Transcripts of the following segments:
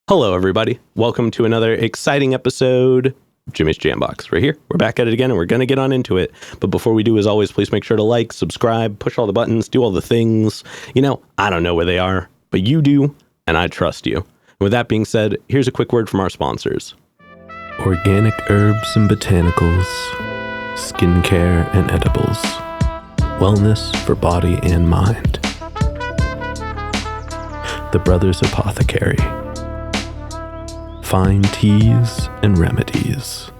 Hello, everybody. Welcome to another exciting episode of Jimmy's Jambox. We're here. We're back at it again, and we're going to get on into it. But before we do, as always, please make sure to like, subscribe, push all the buttons, do all the things. You know, I don't know where they are, but you do, and I trust you. And with that being said, here's a quick word from our sponsors. Organic herbs and botanicals, skincare and edibles, wellness for body and mind. The Brothers Apothecary. Fine teas and remedies.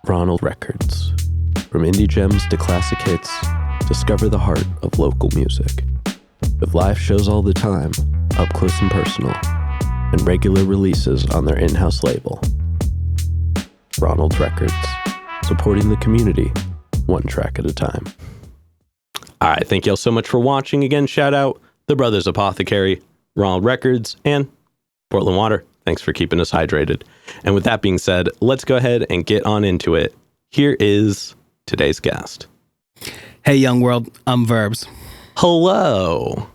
Ronald Records. From indie gems to classic hits, discover the heart of local music. With live shows all the time, up close and personal, and regular releases on their in-house label. Ronald Records. Supporting the community, one track at a time. All right, thank y'all so much for watching. Again, shout out The Brothers Apothecary, Ronald Records, and Portland Water. Thanks for keeping us hydrated. And with that being said, let's go ahead and get on into it. Here is today's guest. Hey, young world. I'm Verbz. Hello.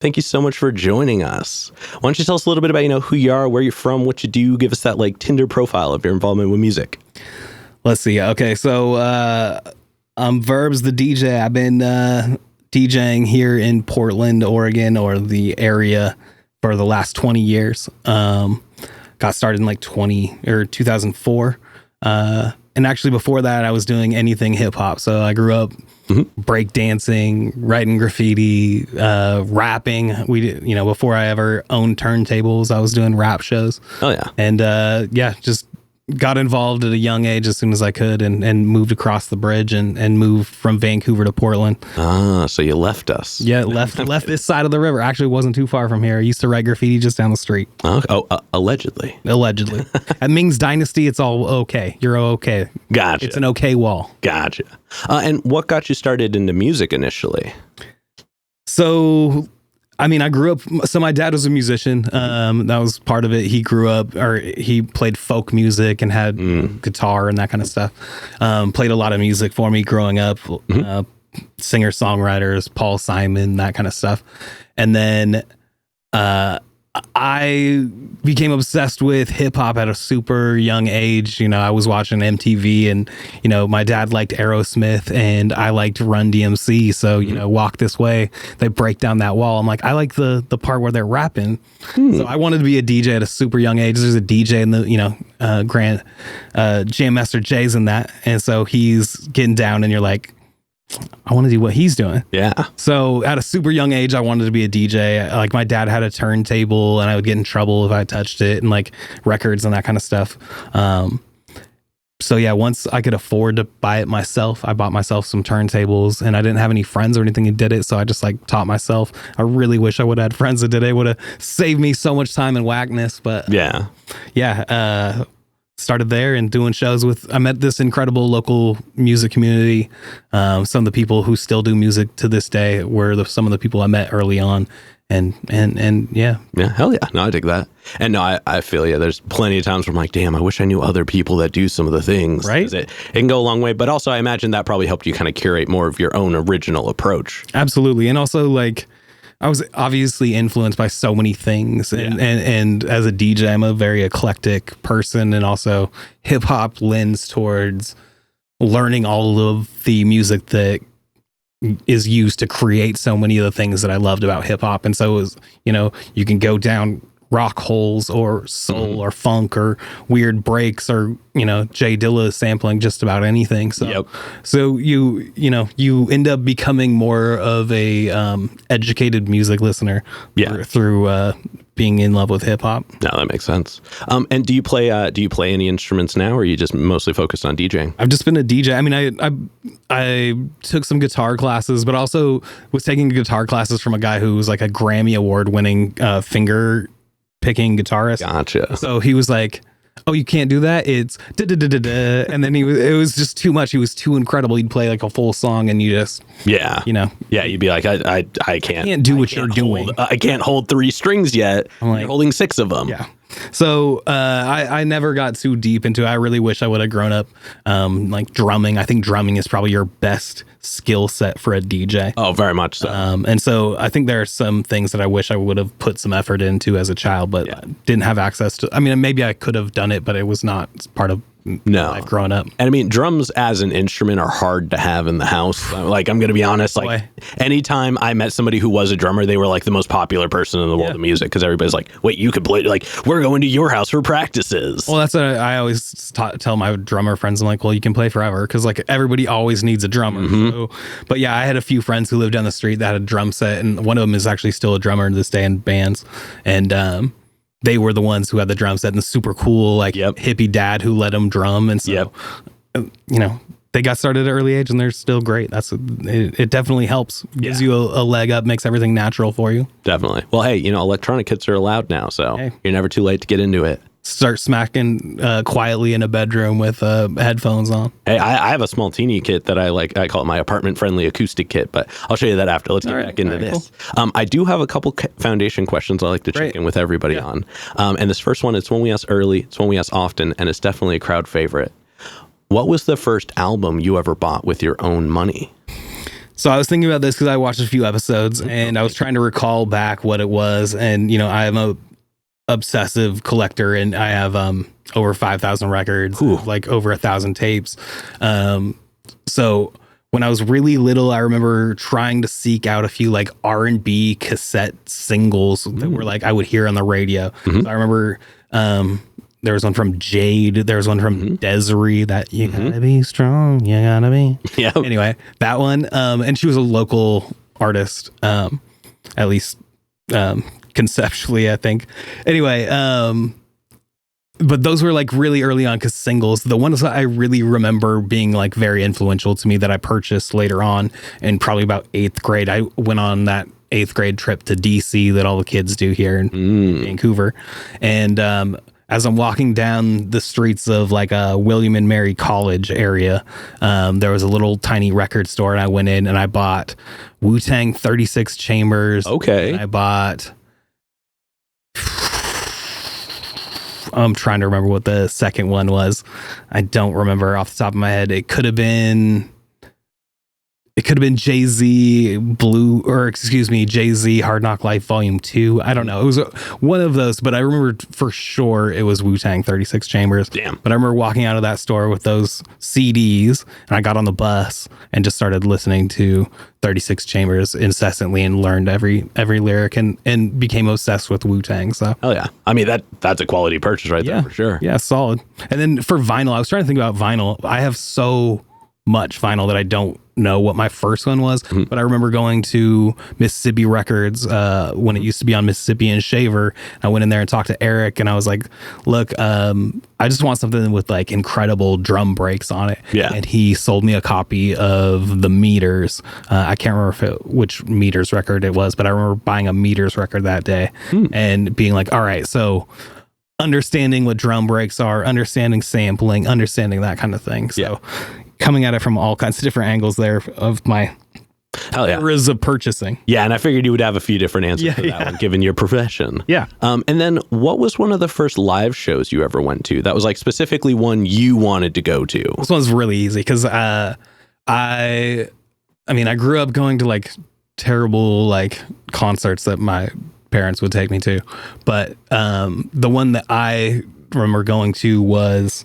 Thank you so much for joining us. Why don't you tell us a little bit about, who you are, where you're from, what you do. Give us that Tinder profile of your involvement with music. Let's see. Okay, so I'm Verbz, the DJ. I've been DJing here in Portland, Oregon, or the area for the last 20 years. Got started in 2004. And actually before that, I was doing anything hip hop. So I grew up break dancing, writing graffiti, rapping. We did, before I ever owned turntables, I was doing rap shows. Oh yeah. And just got involved at a young age as soon as I could and moved across the bridge and moved from Vancouver to Portland. Ah, so you left us. Yeah, left this side of the river. Actually, it wasn't too far from here. I used to write graffiti just down the street. Allegedly. Allegedly. At Ming's Dynasty, it's all okay. You're okay. Gotcha. It's an okay wall. Gotcha. And what got you started into music initially? So, I grew up, so my dad was a musician. That was part of it. He he played folk music and had guitar and that kind of stuff. Played a lot of music for me growing up, singer-songwriters, Paul Simon, that kind of stuff. And then I became obsessed with hip hop at a super young age. I was watching MTV and, my dad liked Aerosmith and I liked Run DMC. So, Walk This Way, they break down that wall. I'm like, I like the part where they're rapping. So I wanted to be a DJ at a super young age. There's a DJ in the, Grand Jam Master Jay's in that. And so he's getting down and you're like, I want to do what he's doing. Yeah. So at a super young age, I wanted to be a DJ. My dad had a turntable and I would get in trouble if I touched it and records and that kind of stuff. So yeah, once I could afford to buy it myself, I bought myself some turntables and I didn't have any friends or anything who did it. So I just taught myself. I really wish I would have had friends that did it. It would have saved me so much time and whackness. But yeah. Started there and doing shows I met this incredible local music community. Some of the people who still do music to this day were some of the people I met early on. And yeah. Yeah, hell yeah. No, I dig that. And no, I feel you. There's plenty of times where I'm like, damn, I wish I knew other people that do some of the things. Right. It can go a long way. But also, I imagine that probably helped you kind of curate more of your own original approach. Absolutely. And also, I was obviously influenced by so many things. And as a DJ, I'm a very eclectic person. And also hip hop lends towards learning all of the music that is used to create so many of the things that I loved about hip hop. And so it was, you can go down rock holes or soul or funk or weird breaks or, Jay Dilla sampling just about anything. So you end up becoming more of a educated music listener through being in love with hip hop. No, that makes sense. And do you play any instruments now, or are you just mostly focused on DJing? I've just been a DJ. I took some guitar classes, but also was taking guitar classes from a guy who was a Grammy Award winning finger picking guitarist. Gotcha. So he was like, oh, you can't do that. It's da-da-da-da-da. And then it was just too much. He was too incredible. He'd play like a full song and you just, yeah, you know, yeah, you'd be like, I can't do what you're doing. I can't hold 3 strings yet. I'm like, you're holding 6 of them. Yeah. So I never got too deep into it. I really wish I would have grown up like drumming. I think drumming is probably your best skill set for a DJ. Oh, very much so. And so I think there are some things that I wish I would have put some effort into as a child, but didn't have access to. I mean, maybe I could have done it, but it was not part of life growing up. And I mean, drums as an instrument are hard to have in the house. Like, I'm going to be honest, like anytime I met somebody who was a drummer, they were like the most popular person in the world of music, because everybody's like, wait, you could play, like, we're going to your house for practices. Well, that's what I always tell my drummer friends. I'm like, well, you can play forever, because like everybody always needs a drummer. So, but yeah, I had a few friends who lived down the street that had a drum set, and one of them is actually still a drummer to this day in bands. And they were the ones who had the drum set and the super cool, like hippie dad who let them drum. And so, you know, they got started at an early age and they're still great. It definitely helps. Gives you a leg up, makes everything natural for you. Definitely. Well, hey, you know, electronic kits are allowed now, so you're never too late to get into it. Start smacking quietly in a bedroom with headphones on. Hey, I have a small teeny kit that I like. I call it my apartment-friendly acoustic kit, but I'll show you that after. Let's get back into this. Cool. I do have a couple foundation questions I like to check in with everybody on. And this first one, it's one we ask early, it's one we ask often, and it's definitely a crowd favorite. What was the first album you ever bought with your own money? So I was thinking about this because I watched a few episodes, and I was trying to recall back what it was. And, you know, I am a obsessive collector, and I have over 5,000 records, like over 1,000 tapes. So when I was really little, I remember trying to seek out a few like R&B cassette singles that were like I would hear on the radio. So I remember there was one from Jade, there was one from Desiree, that you gotta be strong, you gotta be. Yeah. Anyway, that one, and she was a local artist, at least conceptually, I think. Anyway, but those were like really early on because singles. The ones that I really remember being like very influential to me that I purchased later on in probably about 8th grade. I went on that 8th grade trip to DC that all the kids do here in Vancouver. And as I'm walking down the streets of like a William and Mary College area, there was a little tiny record store, and I went in and I bought Wu-Tang 36 Chambers. Okay. And I bought... I'm trying to remember what the second one was. I don't remember off the top of my head. It could have been Jay-Z Jay-Z Hard Knock Life Volume 2. I don't know. It was one of those, but I remember for sure it was Wu-Tang 36 Chambers. Damn. But I remember walking out of that store with those CDs, and I got on the bus and just started listening to 36 Chambers incessantly and learned every lyric and became obsessed with Wu-Tang. So hell yeah. I mean, that's a quality purchase right there for sure. Yeah, solid. And then for vinyl, I was trying to think about vinyl. I have so much vinyl that I don't know what my first one was, but I remember going to Mississippi Records when it used to be on Mississippi and Shaver. I went in there and talked to Eric, and I was like, look, I just want something with like incredible drum breaks on it. Yeah. And he sold me a copy of the Meters. I can't remember which Meters record it was, but I remember buying a Meters record that day and being like, all right, so understanding what drum breaks are, understanding sampling, understanding that kind of thing. So coming at it from all kinds of different angles there of my eras of purchasing. Yeah, and I figured you would have a few different answers for that one, given your profession. Yeah. And then what was one of the first live shows you ever went to that was like specifically one you wanted to go to? This one's really easy because I grew up going to like terrible like concerts that my parents would take me to. But the one that I remember going to was...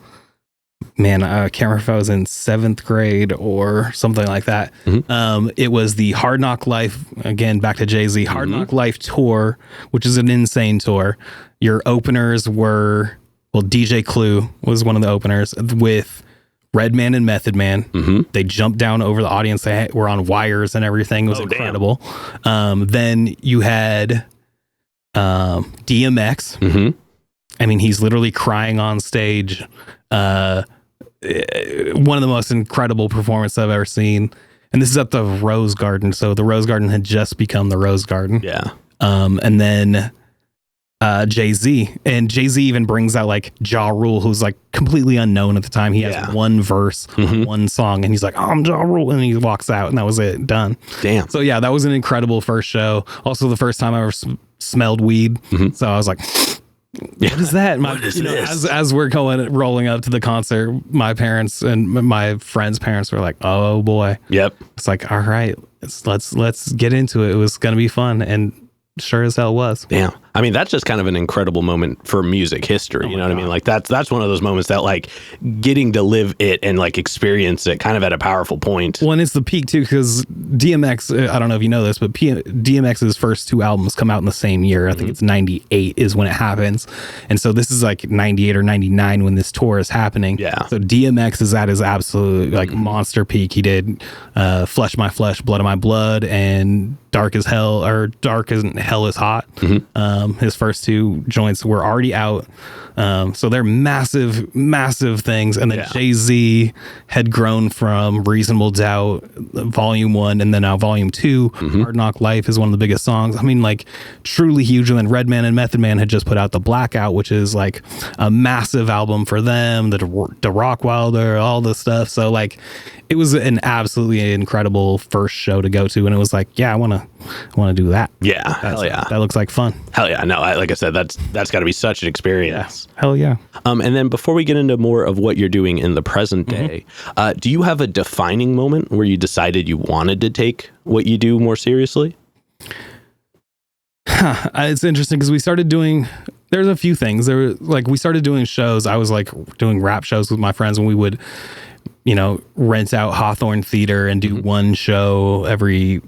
Man, I can't remember if I was in 7th grade or something like that. It was the Hard Knock Life, again, back to Jay-Z, Hard Knock Life tour, which is an insane tour. Your openers were, DJ Clue was one of the openers with Redman and Method Man. They jumped down over the audience. They were on wires and everything. It was incredible. Then you had DMX. I mean, he's literally crying on stage. One of the most incredible performances I've ever seen. And this is at the Rose Garden. So the Rose Garden had just become the Rose Garden. Yeah. And then Jay-Z, and Jay-Z even brings out like Ja Rule, who's like completely unknown at the time. He has one verse, one song, and he's like, I'm Ja Rule, and he walks out, and that was it, done. Damn. So yeah, that was an incredible first show. Also the first time I ever smelled weed. So I was like, what is that? What is this? As we're rolling up to the concert, my parents and my friends' parents were like, oh boy. Yep. It's like, all right, let's get into it. It was going to be fun. And sure as hell was. Damn. I mean, that's just kind of an incredible moment for music history. You know what I mean? Like that's one of those moments that like getting to live it and like experience it kind of at a powerful point. Well, and it's the peak too, because DMX, I don't know if you know this, but DMX's first 2 albums come out in the same year. I think it's 98 is when it happens. And so this is like 98 or 99 when this tour is happening. Yeah. So DMX is at his absolute like monster peak. He did Flesh My Flesh, Blood of My Blood, and Dark as Hell, or Dark as Hell is Hot. His first 2 joints were already out. So they're massive things. And then Jay-Z had grown from Reasonable Doubt, Volume 1, and then now Volume 2. Hard Knock Life is one of the biggest songs. I mean, like, truly huge. And then Redman and Method Man had just put out The Blackout, which is like a massive album for them, the Rockwilder, all this stuff. So like, it was an absolutely incredible first show to go to, and it was like, yeah, I want to do that. Yeah, hell yeah, that looks like fun. Hell yeah, no, like I said, that's got to be such an experience. Yeah. Hell yeah. And then before we get into more of what you're doing in the present day, do you have a defining moment where you decided you wanted to take what you do more seriously? It's interesting because we started doing. There's a few things. There were like we started doing shows. I was like doing rap shows with my friends, and we would, rent out Hawthorne Theater and do one show every,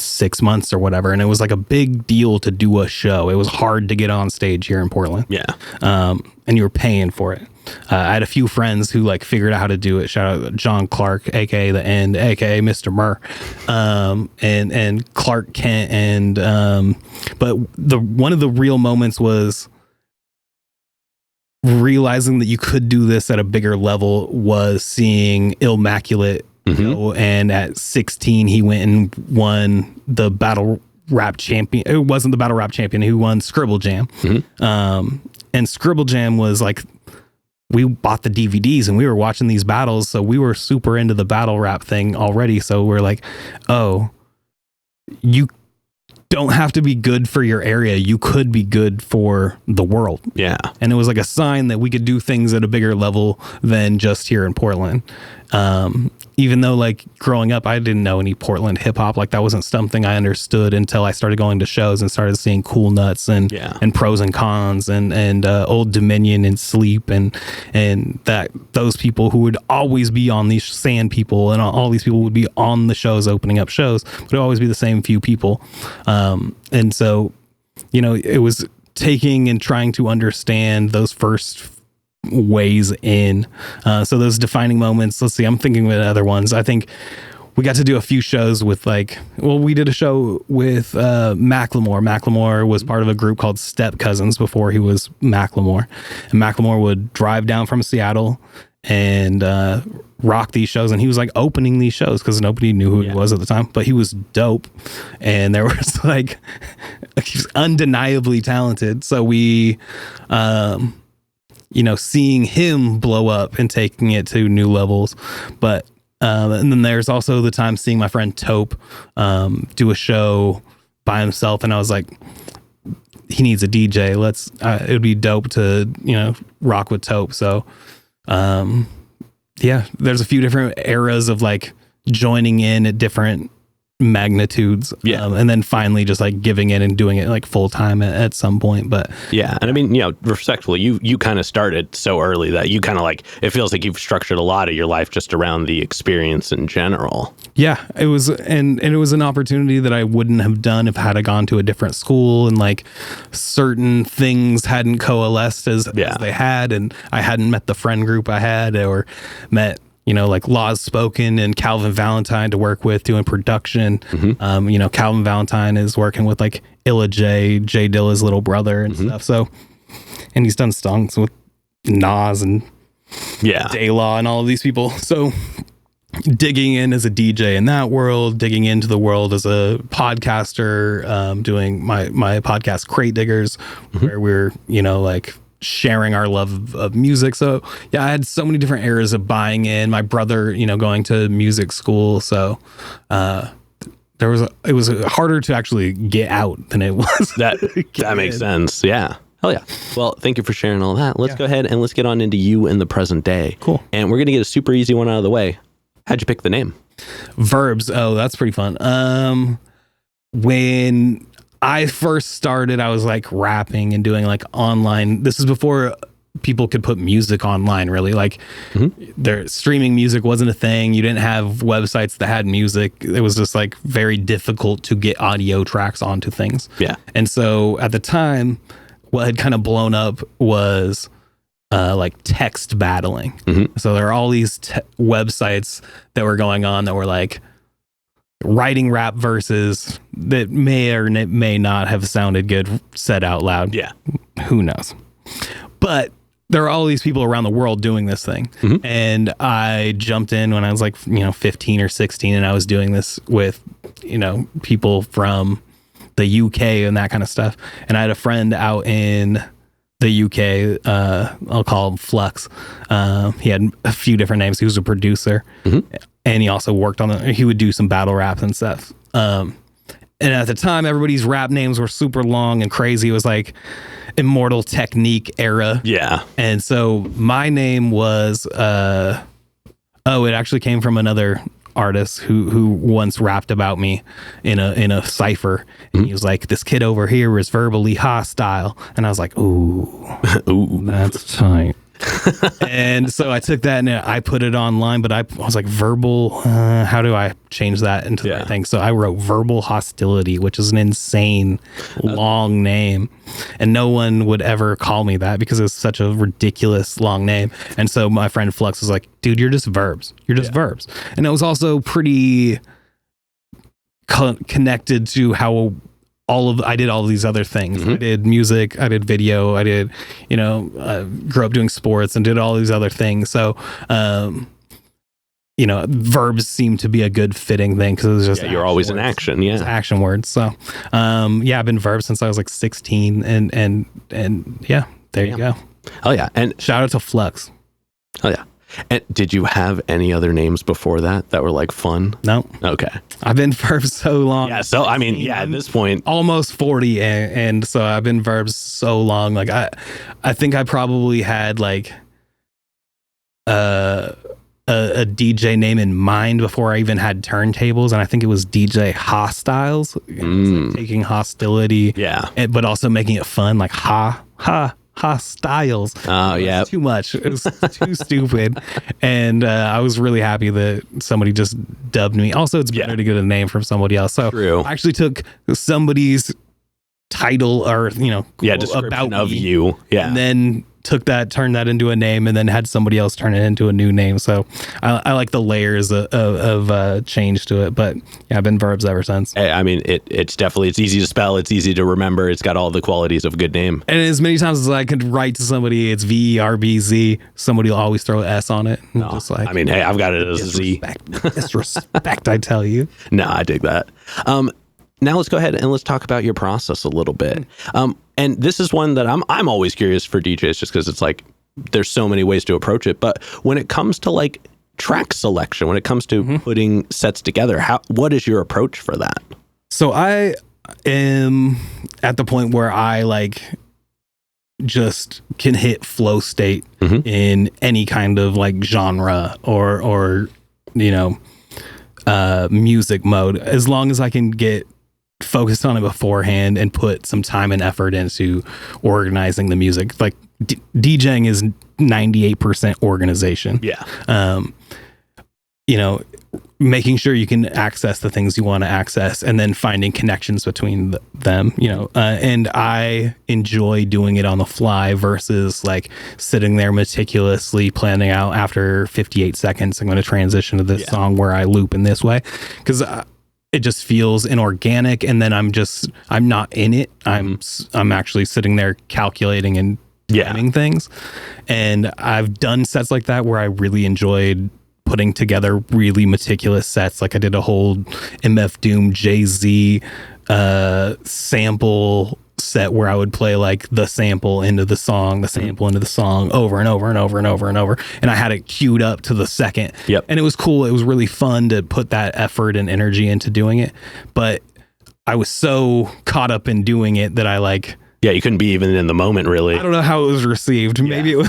6 months or whatever. And it was like a big deal to do a show. It was hard to get on stage here in Portland. Yeah. And you were paying for it. I had a few friends who like figured out how to do it. Shout out John Clark, aka The End, aka Mr. Murr, and Clark Kent. And but one of the real moments was realizing that you could do this at a bigger level was seeing Immaculate. And at 16 he went and won the battle rap champion. It wasn't the battle rap champion. He won Scribble Jam. And Scribble Jam was like, we bought the DVDs and we were watching these battles, so we were super into the battle rap thing already. So we're like, oh, you don't have to be good for your area. You could be good for the world. Yeah. And it was like a sign that we could do things at a bigger level than just here in Portland. Even though like growing up, I didn't know any Portland hip hop. Like that wasn't something I understood until I started going to shows and started seeing Cool Nuts and Pros and Cons and Old Dominion and Sleep and that those people who would always be on these Sand People and all these people would be on the shows opening up shows, but it would always be the same few people. And so, it was taking and trying to understand those first ways in. So those defining moments, let's see, I'm thinking with other ones. I think we got to do a few shows with we did a show with Macklemore. Macklemore was part of a group called Step Cousins before he was Macklemore. And Macklemore would drive down from Seattle and rock these shows, and he was like opening these shows because nobody knew who he was at the time, but he was dope, and there was like he was undeniably talented. So we seeing him blow up and taking it to new levels. But and then there's also the time seeing my friend Taupe do a show by himself, and I was like, he needs a DJ. It would be dope to rock with Taupe. So there's a few different eras of like joining in at different magnitudes, and then finally just like giving in and doing it like full time at some point. But and I mean, respectfully, you kind of started so early that you kind of like, it feels like you've structured a lot of your life just around the experience in general. It was, and it was an opportunity that I wouldn't have done if I had gone to a different school and like certain things hadn't coalesced as they had, and I hadn't met the friend group I had or met like Laws Spoken and Calvin Valentine to work with doing production. Calvin Valentine is working with like Illa J Dilla's little brother and stuff. So, and he's done songs with Nas and De La and all of these people. So digging in as a DJ in that world, digging into the world as a podcaster, doing my podcast Crate Diggers, where we're, like sharing our love of music. So yeah, I had so many different eras of buying in. My brother, going to music school. So it was harder to actually get out than it was. That makes sense. Yeah. Hell yeah. Well, thank you for sharing all that. Let's go ahead and let's get on into you in the present day. Cool. And we're going to get a super easy one out of the way. How'd you pick the name? Verbz. Oh, that's pretty fun. When I first started, I was like rapping and doing like online. This is before people could put music online, really. Like their streaming music wasn't a thing. You didn't have websites that had music. It was just like very difficult to get audio tracks onto things. Yeah. And so at the time, what had kind of blown up was like text battling. So there are all these websites that were going on that were like writing rap verses that may or may not have sounded good said out loud. Yeah. Who knows? But there are all these people around the world doing this thing. And I jumped in when I was like, 15 or 16, and I was doing this with, people from the UK and that kind of stuff. And I had a friend out in the UK, I'll call him Flux. He had a few different names. He was a producer, and he also worked on he would do some battle raps and stuff. And at the time, everybody's rap names were super long and crazy. It was like Immortal Technique era. Yeah. And so my name was, it actually came from another artist who once rapped about me in a cipher, and he was like, "This kid over here is verbally hostile," and I was like, "Ooh, that's tight." And so I took that and I put it online, but I was like, verbal, how do I change that into the right thing? So I wrote Verbal Hostility, which is an insane long name, and no one would ever call me that because it's such a ridiculous long name. And so my friend Flux was like, "Dude, you're just Verbz. You're just Verbz." And it was also pretty connected to how I did all these other things. I did music, I did video, I did, grew up doing sports and did all these other things. So, verbs seemed to be a good fitting thing because it was just you're always in action. Yeah. Action words. So, I've been verbs since I was like 16 and yeah, there you go. Oh yeah. And shout out to Flux. Oh yeah. And did you have any other names before that were like fun? No. Okay. I've been Verbz so long. Yeah. So, I mean, at this point. Almost 40. And so I've been Verbz so long. Like I think I probably had like a DJ name in mind before I even had turntables. And I think it was DJ Hostiles. It was like taking hostility. Yeah. But also making it fun. Like Hostiles. Oh yeah, too much. It was too stupid, and I was really happy that somebody just dubbed me. Also, it's better to get a name from somebody else. So true. I actually took somebody's title or description about of me, you, and then turned that into a name, and then had somebody else turn it into a new name. So I like the layers of change to it. But yeah, I've been Verbz ever since. I mean, it's definitely, it's easy to spell, it's easy to remember, it's got all the qualities of a good name. And as many times as I could write to somebody, it's VERBZ. Somebody will always throw an S on it. No, just like, I mean, hey, I've got it as a Z. Disrespect, I tell you. No, I dig that. Now let's go ahead and let's talk about your process a little bit. And this is one that I'm always curious for DJs, just because it's like there's so many ways to approach it. But when it comes to like track selection, when it comes to putting sets together, what is your approach for that? So I am at the point where I like just can hit flow state in any kind of like genre or music mode, as long as I can get focused on it beforehand and put some time and effort into organizing the music. Like DJing is 98% organization. Yeah. Making sure you can access the things you want to access and then finding connections between them, and I enjoy doing it on the fly versus like sitting there meticulously planning out after 58 seconds, I'm going to transition to this song where I loop in this way. Cause it just feels inorganic. And then I'm not in it. I'm actually sitting there calculating and planning things. And I've done sets like that where I really enjoyed putting together really meticulous sets. Like I did a whole MF Doom Jay-Z sample set where I would play like the sample into the song, over and over and over and over and over. And I had it queued up to the second. Yep. And it was cool. It was really fun to put that effort and energy into doing it. But I was so caught up in doing it that I like... Yeah, you couldn't be even in the moment, really. I don't know how it was received. Maybe it was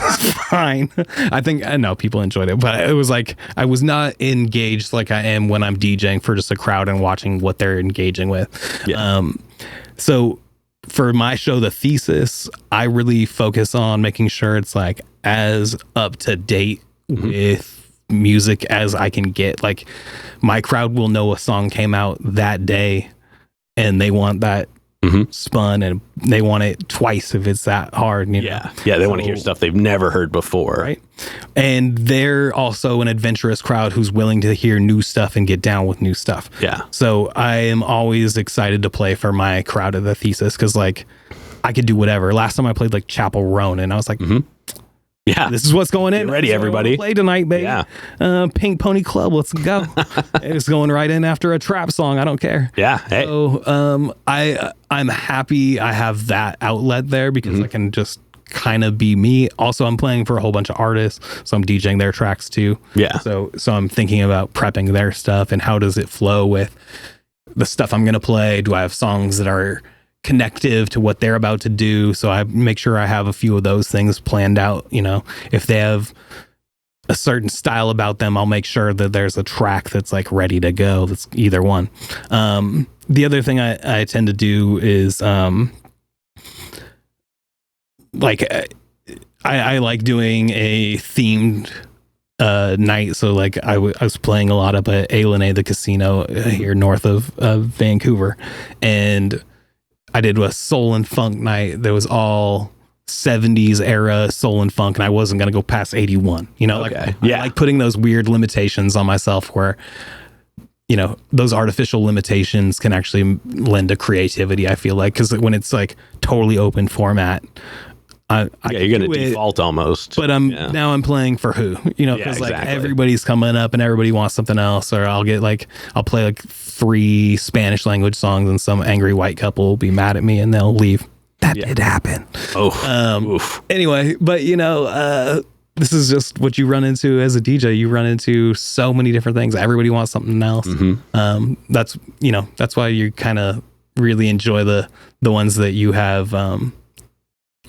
fine. I know people enjoyed it, but it was like I was not engaged like I am when I'm DJing for just a crowd and watching what they're engaging with. Yeah. So for my show, The Thesis, I really focus on making sure it's like as up to date with music as I can get. Like my crowd will know a song came out that day and they want that spun and they want it twice if it's that hard. You know? Yeah, they want to hear stuff they've never heard before. Right. And they're also an adventurous crowd who's willing to hear new stuff and get down with new stuff. Yeah. So I am always excited to play for my crowd at The Thesis because like I could do whatever. Last time I played like Chapel Roan and I was like, yeah, this is what's going in. Get ready, everybody. Play tonight, baby. Yeah. Pink Pony Club, let's go. It's going right in after a trap song. I don't care. Yeah. Hey. So I'm happy I have that outlet there because I can just kind of be me. Also, I'm playing for a whole bunch of artists, so I'm DJing their tracks too. Yeah. So I'm thinking about prepping their stuff and how does it flow with the stuff I'm going to play. Do I have songs that are connective to what they're about to do? So I make sure I have a few of those things planned out. You know, if they have a certain style about them, I'll make sure that there's a track that's like ready to go. That's either one. The other thing I tend to do is like I like doing a themed night. So like I was playing a lot up at Ailene, the casino here north of Vancouver, and I did a soul and funk night that was all 70s era soul and funk, and I wasn't going to go past 81. You know, Okay. I like putting those weird limitations on myself where, you know, those artificial limitations can actually lend to creativity, I feel like, because when it's like totally open format, you're going to default almost. But now I'm playing for who, you know, because like everybody's coming up and everybody wants something else, or I'll play like 3 Spanish language songs and some angry white couple will be mad at me and they'll leave. That did happen. Oof. Anyway, but you know, this is just what you run into as a DJ. You run into so many different things. Everybody wants something else. That's why you kind of really enjoy the ones that you have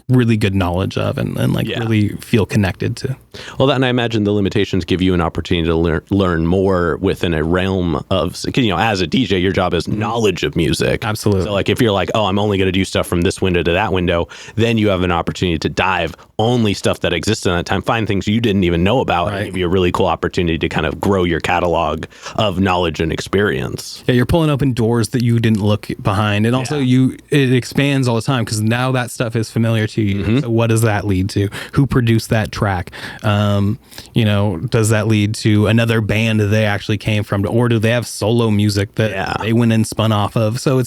really good knowledge of and really feel connected to. Well, that, and I imagine the limitations give you an opportunity to learn more within a realm of, you know, as a DJ, your job is knowledge of music. Absolutely. So like if you're like, oh, I'm only going to do stuff from this window to that window, then you have an opportunity to dive only stuff that exists in that time, find things you didn't even know about, and give you a really cool opportunity to kind of grow your catalog of knowledge and experience. Yeah, you're pulling open doors that you didn't look behind. And also it expands all the time because now that stuff is familiar to you. So what does that lead to? Who produced that track? You know, does that lead to another band that they actually came from, or do they have solo music that they went and spun off of? So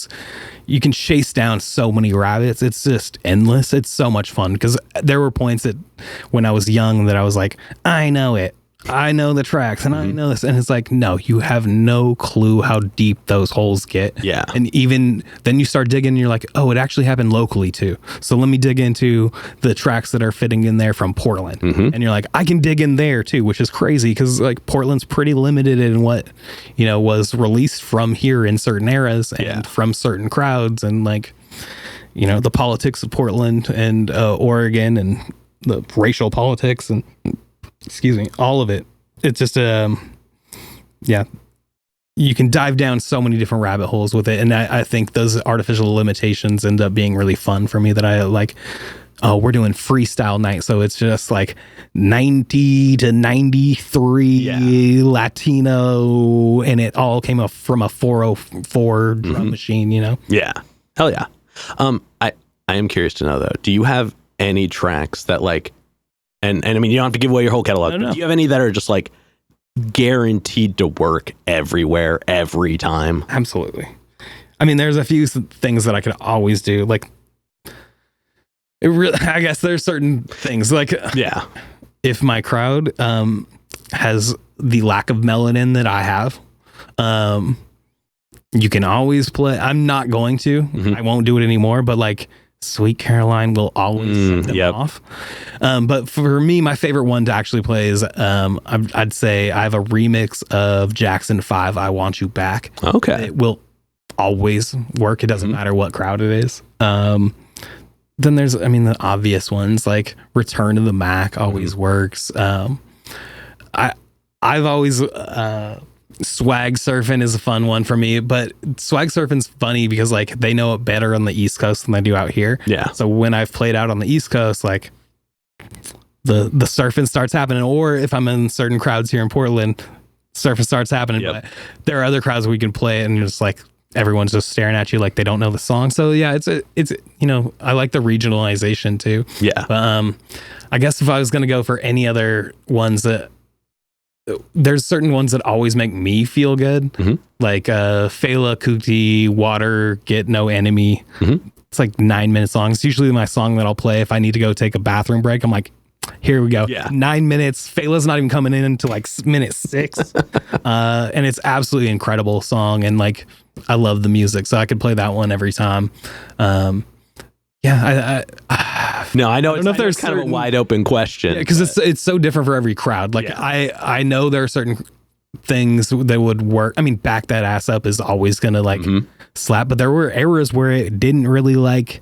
you can chase down so many rabbits. It's just endless. It's so much fun because there were points that when I was young that I was like, I know it. I know the tracks and I know this. And it's like, no, you have no clue how deep those holes get. Yeah. And even then you start digging and you're like, oh, it actually happened locally too. So let me dig into the tracks that are fitting in there from Portland. And you're like, I can dig in there too, which is crazy because like Portland's pretty limited in what, you know, was released from here in certain eras and from certain crowds, and like, you know, the politics of Portland and Oregon and the racial politics and all of it. It's just you can dive down so many different rabbit holes with it, and I think those artificial limitations end up being really fun for me. That I like, we're doing freestyle night, so it's just like 90 to 93 Latino, and it all came up from a 404 drum machine, you know? Yeah. Hell yeah. I am curious to know though, do you have any tracks that like, and I mean, you don't have to give away your whole catalog, but do you have any that are just like guaranteed to work everywhere, every time? Absolutely. I mean, there's a few things that I could always do. Like, I guess there's certain things like, if my crowd has the lack of melanin that I have. You can always play. I'm not going to. I won't do it anymore. But like Sweet Caroline will always set them off. But for me, my favorite one to actually play is I'd say I have a remix of Jackson 5, I Want You Back. Okay. It will always work. It doesn't matter what crowd it is. Then there's, I mean, the obvious ones like Return to the Mac always works. I've always swag surfing is a fun one for me, but swag surfing's funny because like they know it better on the East Coast than they do out here. Yeah. So when I've played out on the East Coast, like the surfing starts happening, or if I'm in certain crowds here in Portland, surfing starts happening. But there are other crowds where we can play it and you're just like everyone's just staring at you like they don't know the song. So yeah, it's you know, I like the regionalization too. Yeah. But I guess if I was gonna go for any other ones that there's certain ones that always make me feel good, like Fela Kuti, Water, Get No Enemy. It's like 9 minutes long. It's usually my song that I'll play if I need to go take a bathroom break. I'm like, here we go. 9 minutes. Fela's not even coming in until like minute 6. And it's absolutely incredible song. And like, I love the music. So I could play that one every time. Yeah, no, I know. I don't know if there's kind of a wide open question because it's so different for every crowd. Like I know there are certain things that would work. I mean, Back That Ass Up is always gonna like slap, but there were eras where it didn't really like.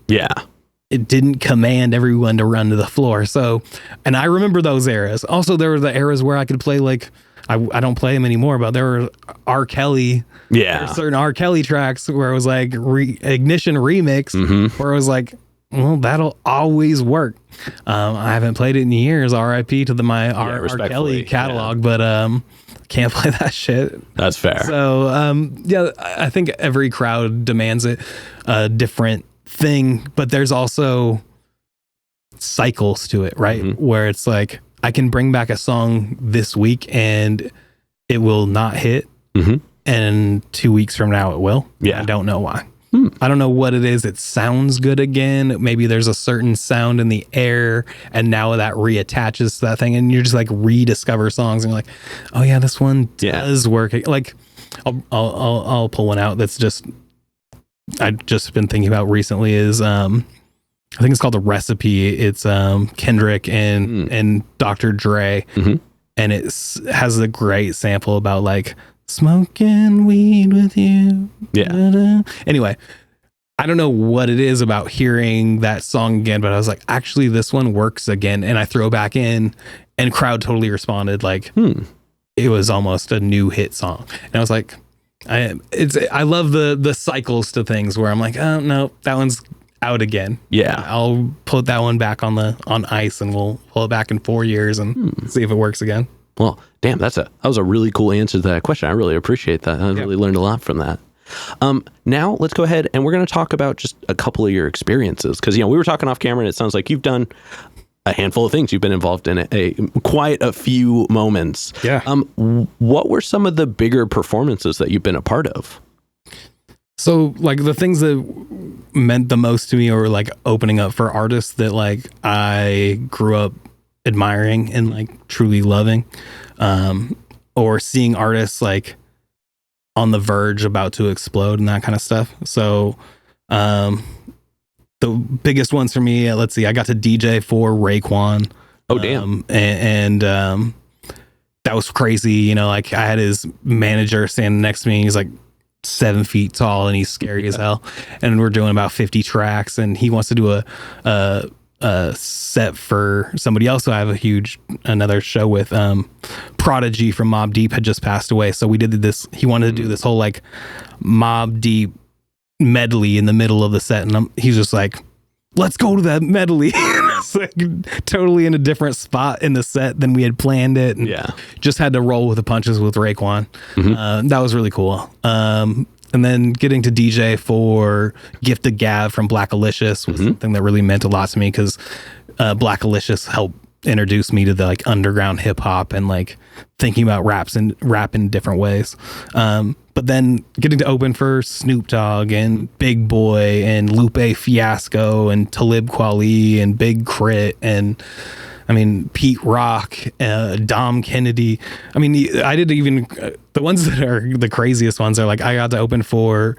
It didn't command everyone to run to the floor. So, and I remember those eras. Also, there were the eras where I could play like. I don't play them anymore, but there were R. Kelly. There were certain R. Kelly tracks where it was like Ignition remix, where it was like, well, that'll always work. I haven't played it in years. R.I.P. to my R. Kelly catalog, but can't play that shit. That's fair. So yeah, I think every crowd demands it, a different thing, but there's also cycles to it, right? Where it's like I can bring back a song this week and it will not hit, and 2 weeks from now it will. I don't know why. I don't know what it is. It sounds good again. Maybe there's a certain sound in the air and now that reattaches to that thing and you're just like rediscover songs and you're like, oh yeah, this one does work. Like I'll pull one out that's just I've just been thinking about recently is I think it's called The Recipe. It's Kendrick and Dr. Dre, and it has a great sample about like smoking weed with you. Anyway, I don't know what it is about hearing that song again, but I was like, actually, this one works again, and I throw back in, and crowd totally responded like it was almost a new hit song, and I was like, I love the cycles to things where I'm like, oh no, that one's out again. I'll put that one back on ice and we'll pull it back in 4 years and see if it works again. Well, damn, that was a really cool answer to that question. I really appreciate that. I really learned a lot from that. Now let's go ahead and we're going to talk about just a couple of your experiences. Cause we were talking off camera and it sounds like you've done a handful of things. You've been involved in quite a few moments. What were some of the bigger performances that you've been a part of? So like the things that meant the most to me were like opening up for artists that like I grew up admiring and like truly loving, or seeing artists like on the verge about to explode and that kind of stuff. So the biggest ones for me, let's see, I got to DJ for Raekwon. Oh damn. And that was crazy. You know, like I had his manager standing next to me. He's like 7 feet tall and he's scary as hell. And we're doing about 50 tracks and he wants to do a set for somebody else. So I have another show with Prodigy from Mobb Deep had just passed away. So we did this. He wanted to do this whole like Mobb Deep medley in the middle of the set. And he's just like, let's go to that medley. It's like totally in a different spot in the set than we had planned it. And just had to roll with the punches with Raekwon. That was really cool. And then getting to DJ for Gift of Gab from Black Alicious was something that really meant a lot to me because Black Alicious helped introduce me to the like underground hip hop and like thinking about rap in different ways. But then getting to open for Snoop Dogg and Big Boy and Lupe Fiasco and Talib Kweli and Big Crit and I mean, Pete Rock, Dom Kennedy. I mean, I did even the ones that are the craziest ones are like I got to open for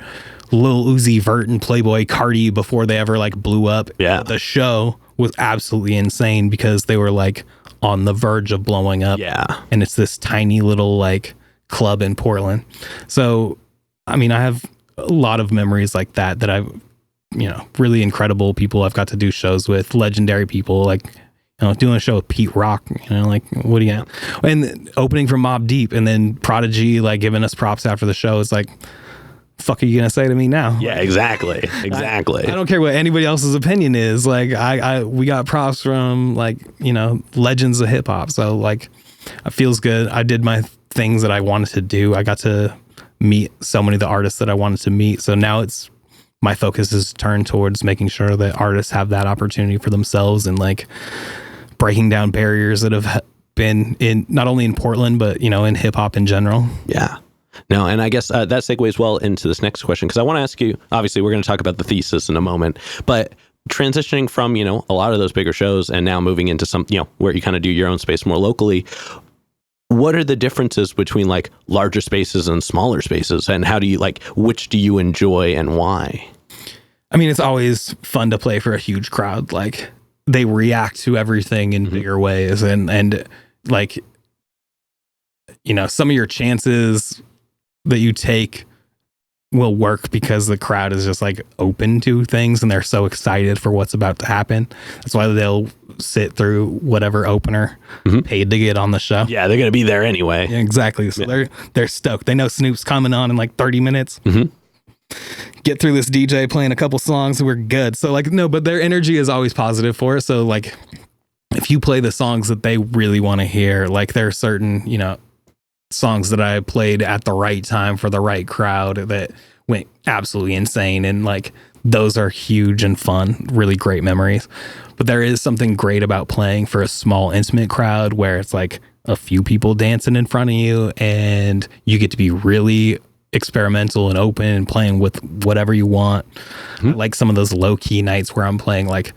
Lil Uzi Vert and Playboy Cardi before they ever like blew up. Yeah. The show was absolutely insane because they were like on the verge of blowing up. Yeah. And it's this tiny little like club in Portland. So, I mean, I have a lot of memories like that I've, you know, really incredible people I've got to do shows with, legendary people, like, you know, doing a show with Pete Rock, you know, like, what do you, and opening for Mobb Deep, and then Prodigy, like, giving us props after the show. It's like, fuck are you gonna say to me now? Yeah, exactly. Exactly. I don't care what anybody else's opinion is. Like, we got props from, like, you know, legends of hip hop. So, like, it feels good. I did my things that I wanted to do. I got to meet so many of the artists that I wanted to meet. So now it's, my focus is turned towards making sure that artists have that opportunity for themselves, and like breaking down barriers that have been in not only in Portland, but, you know, in hip hop in general. Yeah. No, and I guess that segues well into this next question, because I want to ask you, obviously we're going to talk about the Thesis in a moment, but transitioning from, you know, a lot of those bigger shows and now moving into some, you know, where you kind of do your own space more locally, what are the differences between like larger spaces and smaller spaces, and how do you like, which do you enjoy and why? I mean, it's always fun to play for a huge crowd. Like, they react to everything in bigger ways, and like, you know, some of your chances that you take will work because the crowd is just like open to things and they're so excited for what's about to happen. That's why they'll sit through whatever opener paid to get on the show. Yeah, they're going to be there anyway. Yeah, exactly. So they're stoked. They know Snoop's coming on in like 30 minutes. Get through this DJ playing a couple songs and we're good. So like, no, but their energy is always positive for us. So like, if you play the songs that they really want to hear, like there are certain, you know, songs that I played at the right time for the right crowd that went absolutely insane, and like those are huge and fun, really great memories. But there is something great about playing for a small intimate crowd where it's like a few people dancing in front of you and you get to be really experimental and open and playing with whatever you want. I like some of those low-key nights where I'm playing like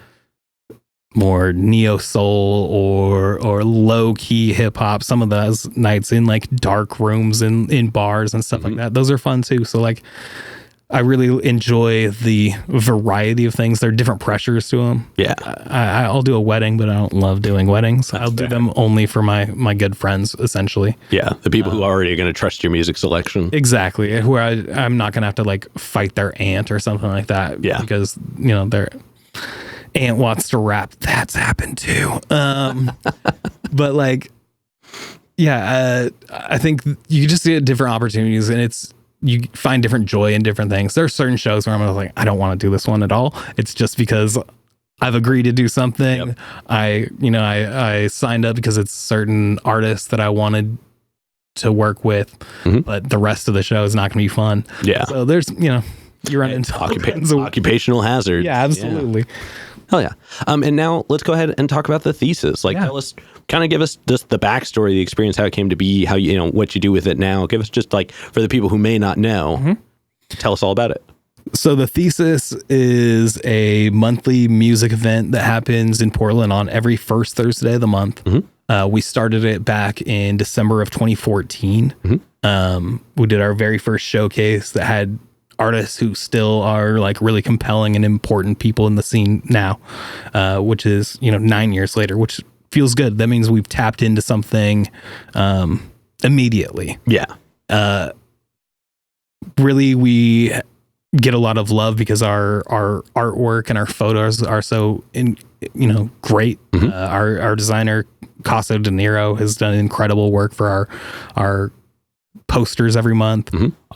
more neo soul or low key hip hop. Some of those nights in like dark rooms and in bars and stuff like that. Those are fun too. So like, I really enjoy the variety of things. There are different pressures to them. Yeah, I'll do a wedding, but I don't love doing weddings. I'll do them only for my good friends, essentially. Yeah, the people who already are going to trust your music selection. Exactly. Where I'm not going to have to like fight their aunt or something like that. Yeah, because you know their aunt wants to rap. That's happened too. But like, yeah, I think you just get different opportunities, and you find different joy in different things. There are certain shows where I'm like, I don't want to do this one at all. It's just because I've agreed to do something. Yep. I signed up because it's certain artists that I wanted to work with, but the rest of the show is not going to be fun. Yeah. So there's, you run into occupational hazards. Yeah, absolutely. Yeah. Hell yeah. And now let's go ahead and talk about the Thesis. Like, tell us, kind of give us just the backstory, the experience, how it came to be, how what you do with it now. Give us just like, for the people who may not know, tell us all about it. So the Thesis is a monthly music event that happens in Portland on every first Thursday of the month. We started it back in December of 2014. We did our very first showcase that had artists who still are like really compelling and important people in the scene now, which is 9 years later, which feels good. That means we've tapped into something immediately. Really, we get a lot of love because our artwork and our photos are so great. Our designer Casa De Niro has done incredible work for our posters every month.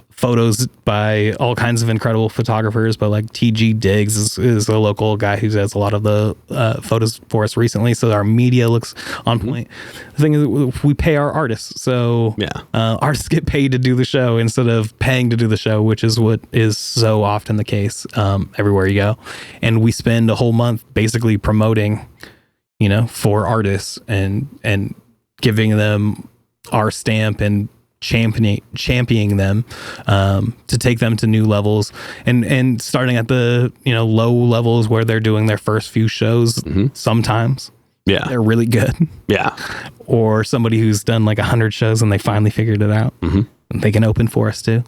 Photos by all kinds of incredible photographers, but like TG Diggs is a local guy who does a lot of the photos for us recently. So our media looks on point. The thing is, we pay our artists. So artists get paid to do the show instead of paying to do the show, which is what is so often the case everywhere you go. And we spend a whole month basically promoting, for artists and giving them our stamp and championing them to take them to new levels, and starting at the low levels where they're doing their first few shows sometimes, Yeah. They're really good. Yeah. Or somebody who's done like 100 shows and they finally figured it out. They can open for us too.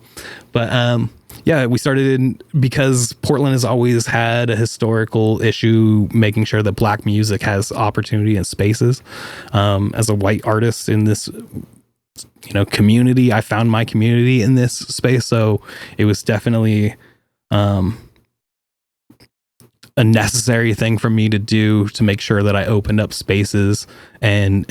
But yeah, we started because Portland has always had a historical issue making sure that Black music has opportunity and spaces. As a white artist in this, community, I found my community in this space. So it was definitely a necessary thing for me to do to make sure that I opened up spaces and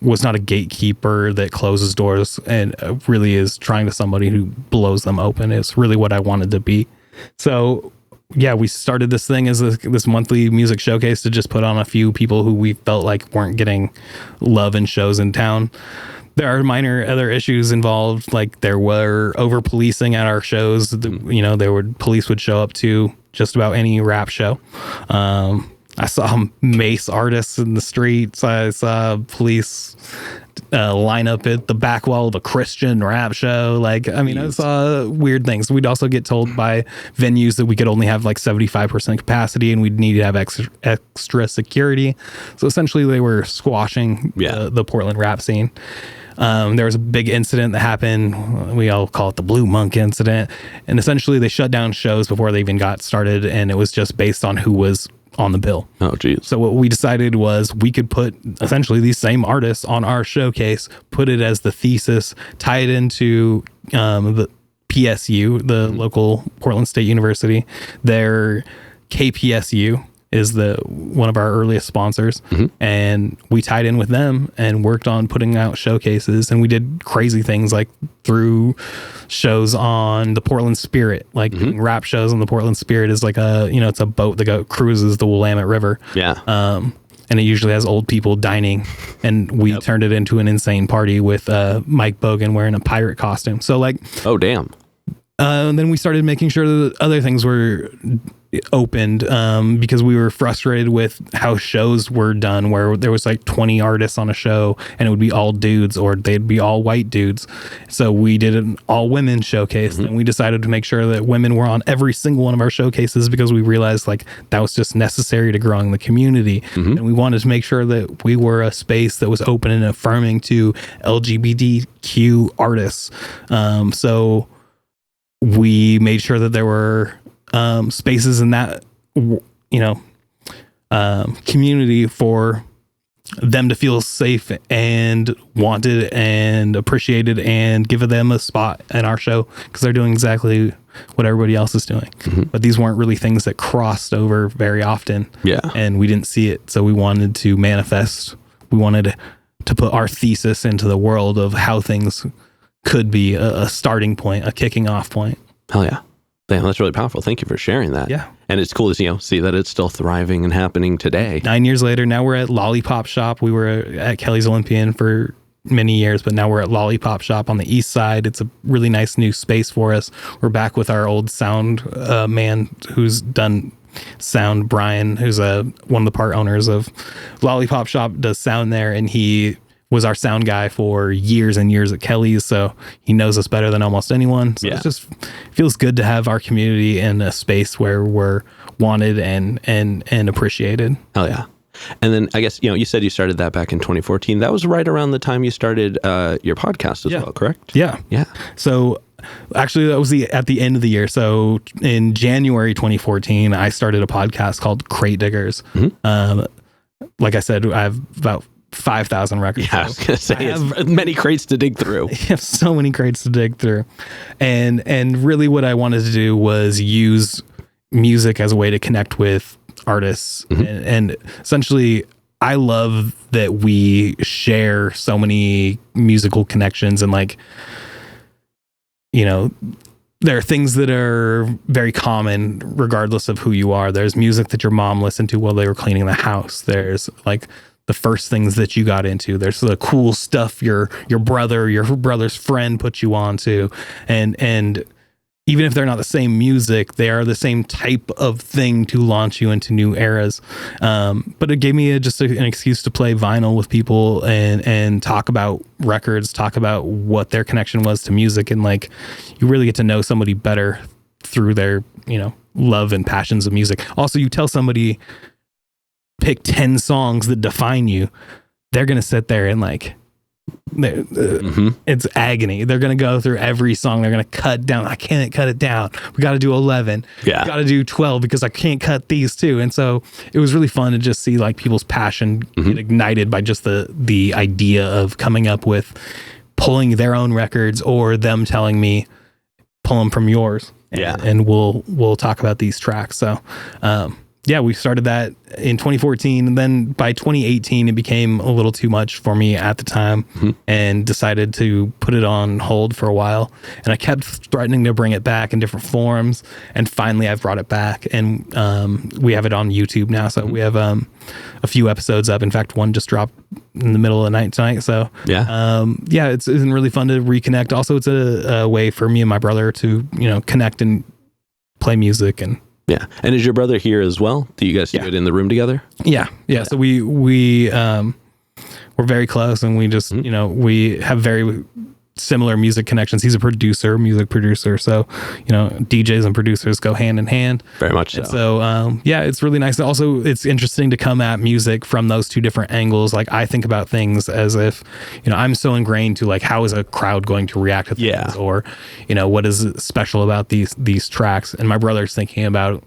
was not a gatekeeper that closes doors and really is trying to somebody who blows them open. It's really what I wanted to be. So yeah, we started this thing as this monthly music showcase to just put on a few people who we felt like weren't getting love in shows in town. There are minor other issues involved, like there were over policing at our shows. Police would show up to just about any rap show. I saw mace artists in the streets. I saw police line up at the back wall of a Christian rap show. I saw weird things. We'd also get told by venues that we could only have like 75% capacity and we'd need to have extra security. So essentially they were squashing the Portland rap scene. There was a big incident that happened. We all call it the Blue Monk incident. And essentially they shut down shows before they even got started. And it was just based on who was on the bill. Oh, geez. So what we decided was we could put essentially these same artists on our showcase, put it as the Thesis, tie it into the PSU, the local Portland State University. Their KPSU is one of our earliest sponsors. And we tied in with them and worked on putting out showcases. And we did crazy things like through shows on the Portland Spirit, doing rap shows on the Portland Spirit is like it's a boat that cruises the Willamette River. Yeah. And it usually has old people dining. And we turned it into an insane party with Mike Bogan wearing a pirate costume. So oh, damn. Then we started making sure that other things were opened because we were frustrated with how shows were done, where there was like 20 artists on a show and it would be all dudes or they'd be all white dudes. So we did an all women showcase and we decided to make sure that women were on every single one of our showcases because we realized that was just necessary to growing the community. And we wanted to make sure that we were a space that was open and affirming to LGBTQ artists. So we made sure that there were spaces in that, community for them to feel safe and wanted and appreciated and give them a spot in our show because they're doing exactly what everybody else is doing. But these weren't really things that crossed over very often. Yeah. And we didn't see it. So we wanted to manifest. We wanted to put our thesis into the world of how things could be a starting point, a kicking off point. Hell yeah. Damn, that's really powerful. Thank you for sharing that. Yeah. And it's cool to see that it's still thriving and happening today. 9 years later, now we're at Lollipop Shop. We were at Kelly's Olympian for many years, but now we're at Lollipop Shop on the east side. It's a really nice new space for us. We're back with our old sound man who's done sound, Brian, who's one of the part owners of Lollipop Shop, does sound there, and he was our sound guy for years and years at Kelly's, so he knows us better than almost anyone. So it just feels good to have our community in a space where we're wanted and appreciated. Hell yeah. And then I guess, you said you started that back in 2014. That was right around the time you started your podcast as well, correct? Yeah. Yeah. So actually that was at the end of the year. So in January 2014, I started a podcast called Crate Diggers. Like I said, I have about 5,000 records. Yeah, I was gonna say it's many crates to dig through. I have so many crates to dig through, and really what I wanted to do was use music as a way to connect with artists, and essentially I love that we share so many musical connections, and there are things that are very common regardless of who you are. There's music that your mom listened to while they were cleaning the house. There's the first things that you got into. There's the cool stuff your brother's friend put you on to. And even if they're not the same music, they are the same type of thing to launch you into new eras. But it gave me just an excuse to play vinyl with people and talk about records, talk about what their connection was to music. And you really get to know somebody better through their, love and passions of music. Also, you tell somebody pick 10 songs that define you, they're going to sit there and like, it's agony. They're going to go through every song. They're going to cut down. I can't cut it down. We got to do 11. Yeah. We got to do 12 because I can't cut these too. And so it was really fun to just see like people's passion get ignited by just the idea of coming up with pulling their own records or them telling me, pull them from yours. And we'll talk about these tracks. So, we started that in 2014, and then by 2018, it became a little too much for me at the time, and decided to put it on hold for a while. And I kept threatening to bring it back in different forms, and finally, I've brought it back, and we have it on YouTube now. So we have a few episodes up. In fact, one just dropped in the middle of the night tonight. So it's been really fun to reconnect. Also, it's a way for me and my brother to connect and play music. And and is your brother here as well? Do you guys do it in the room together? Yeah. So we're very close, and we just we have very similar music connections. He's a music producer. So DJs and producers go hand in hand. Very much so. And so it's really nice. Also, it's interesting to come at music from those two different angles. Like I think about things as if I'm so ingrained to like, how is a crowd going to react to things, or what is special about these tracks, and my brother's thinking about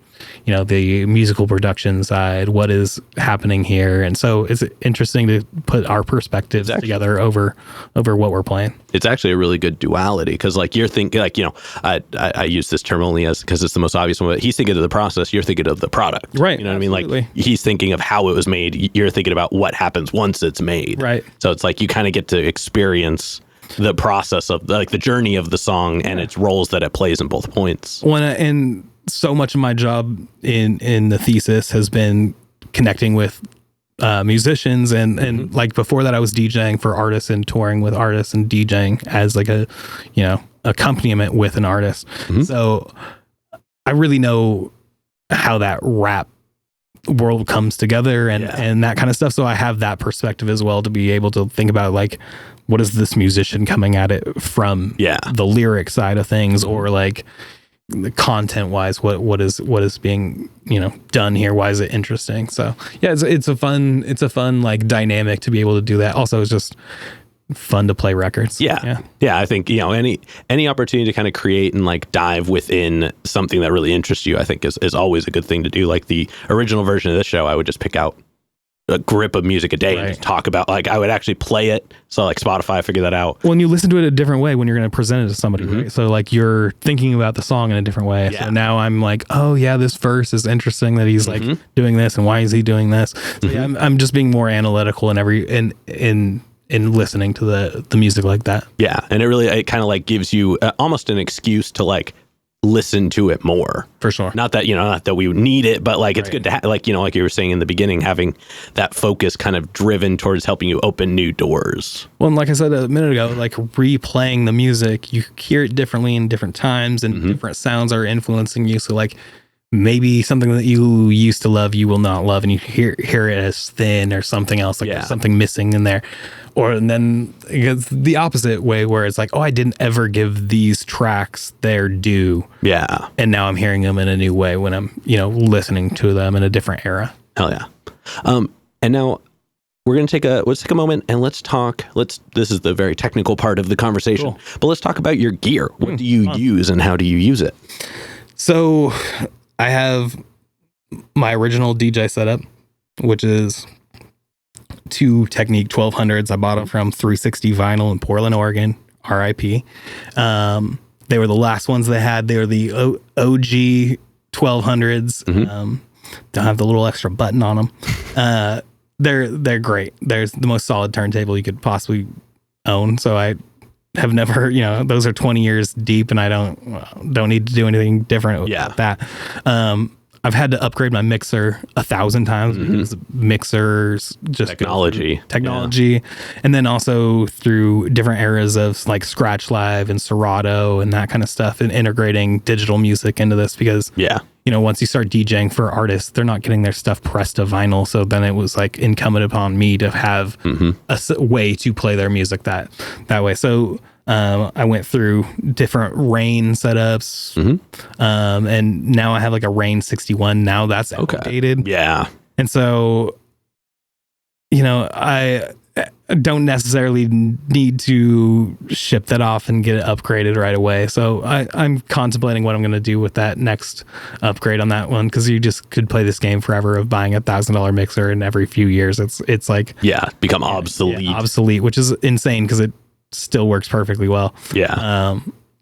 the musical production side, what is happening here. And so it's interesting to put our perspectives together over what we're playing. It's actually a really good duality, because like you're thinking like, I use this term only because it's the most obvious one, but he's thinking of the process, you're thinking of the product. Right. You know what I mean? Like he's thinking of how it was made, you're thinking about what happens once it's made. Right. So it's like you kind of get to experience the process of like the journey of the song and its roles that it plays in both points. And so much of my job in the Thesis has been connecting with musicians, and like before that I was DJing for artists and touring with artists and DJing as like a accompaniment with an artist. So I really know how that rap world comes together and that kind of stuff. So I have that perspective as well, to be able to think about like, what is this musician coming at it from the lyric side of things, or like the content wise, what is being done here, why is it interesting? So it's a fun like dynamic to be able to do that. Also, it's just fun to play records. I think any opportunity to kind of create and like dive within something that really interests you, I think is always a good thing to do. Like the original version of this show, I would just pick out a grip of music a day and just talk about, like, I would actually play it. So like Spotify, figure that out. Well, and you listen to it a different way when you're going to present it to somebody, right? So like you're thinking about the song in a different way. So now I'm like, oh yeah, this verse is interesting that he's like doing this, and why is he doing this? So I'm just being more analytical in listening to the music like that. Yeah. And it kind of like gives you almost an excuse to like listen to it more. For sure. Not that we need it, but like it's good to like you were saying in the beginning, having that focus kind of driven towards helping you open new doors. Well, and like I said a minute ago, like replaying the music, you hear it differently in different times, and different sounds are influencing you. So like maybe something that you used to love, you will not love, and you hear it as thin or something else, like there's something missing in there. And then it's the opposite way, where it's like, oh, I didn't ever give these tracks their due. Yeah. And now I'm hearing them in a new way when I'm, listening to them in a different era. Hell yeah. And now we're going to let's take a moment and let's talk. This is the very technical part of the conversation, but let's talk about your gear. What do you use and how do you use it? So I have my original DJ setup, which is 2 Technique 1200s. I bought them from 360 Vinyl in Portland, Oregon, RIP. They were the last ones they had. They were the OG 1200s. Don't have the little extra button on them. They're great. They're the most solid turntable you could possibly own. So I have never, those are 20 years deep, and I don't need to do anything different with that. I've had to upgrade my mixer 1,000 times because mixers just technology, and then also through different eras of like Scratch Live and Serato and that kind of stuff, and integrating digital music into this, because once you start DJing for artists, they're not getting their stuff pressed to vinyl. So then it was like incumbent upon me to have a way to play their music that way. So I went through different Rain setups, and now I have like a Rain 61. Now that's outdated. And so, I don't necessarily need to ship that off and get it upgraded right away. So I'm contemplating what I'm going to do with that next upgrade on that one, because you just could play this game forever of buying $1,000 mixer, and every few years it's like become obsolete, which is insane because it still works perfectly well.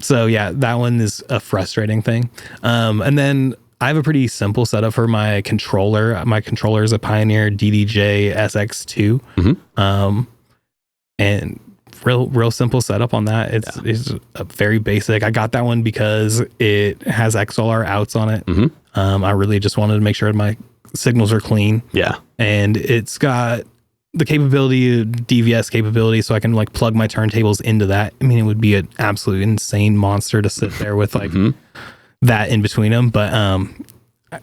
So that one is a frustrating thing. And then I have a pretty simple setup for my controller. My controller is a Pioneer DDJ SX2. And real simple setup on that. It's a very basic. I got that one because it has XLR outs on it. I really just wanted to make sure my signals are clean. And it's got the capability, DVS capability, so I can like plug my turntables into that. I mean, it would be an absolute insane monster to sit there with like that in between them, but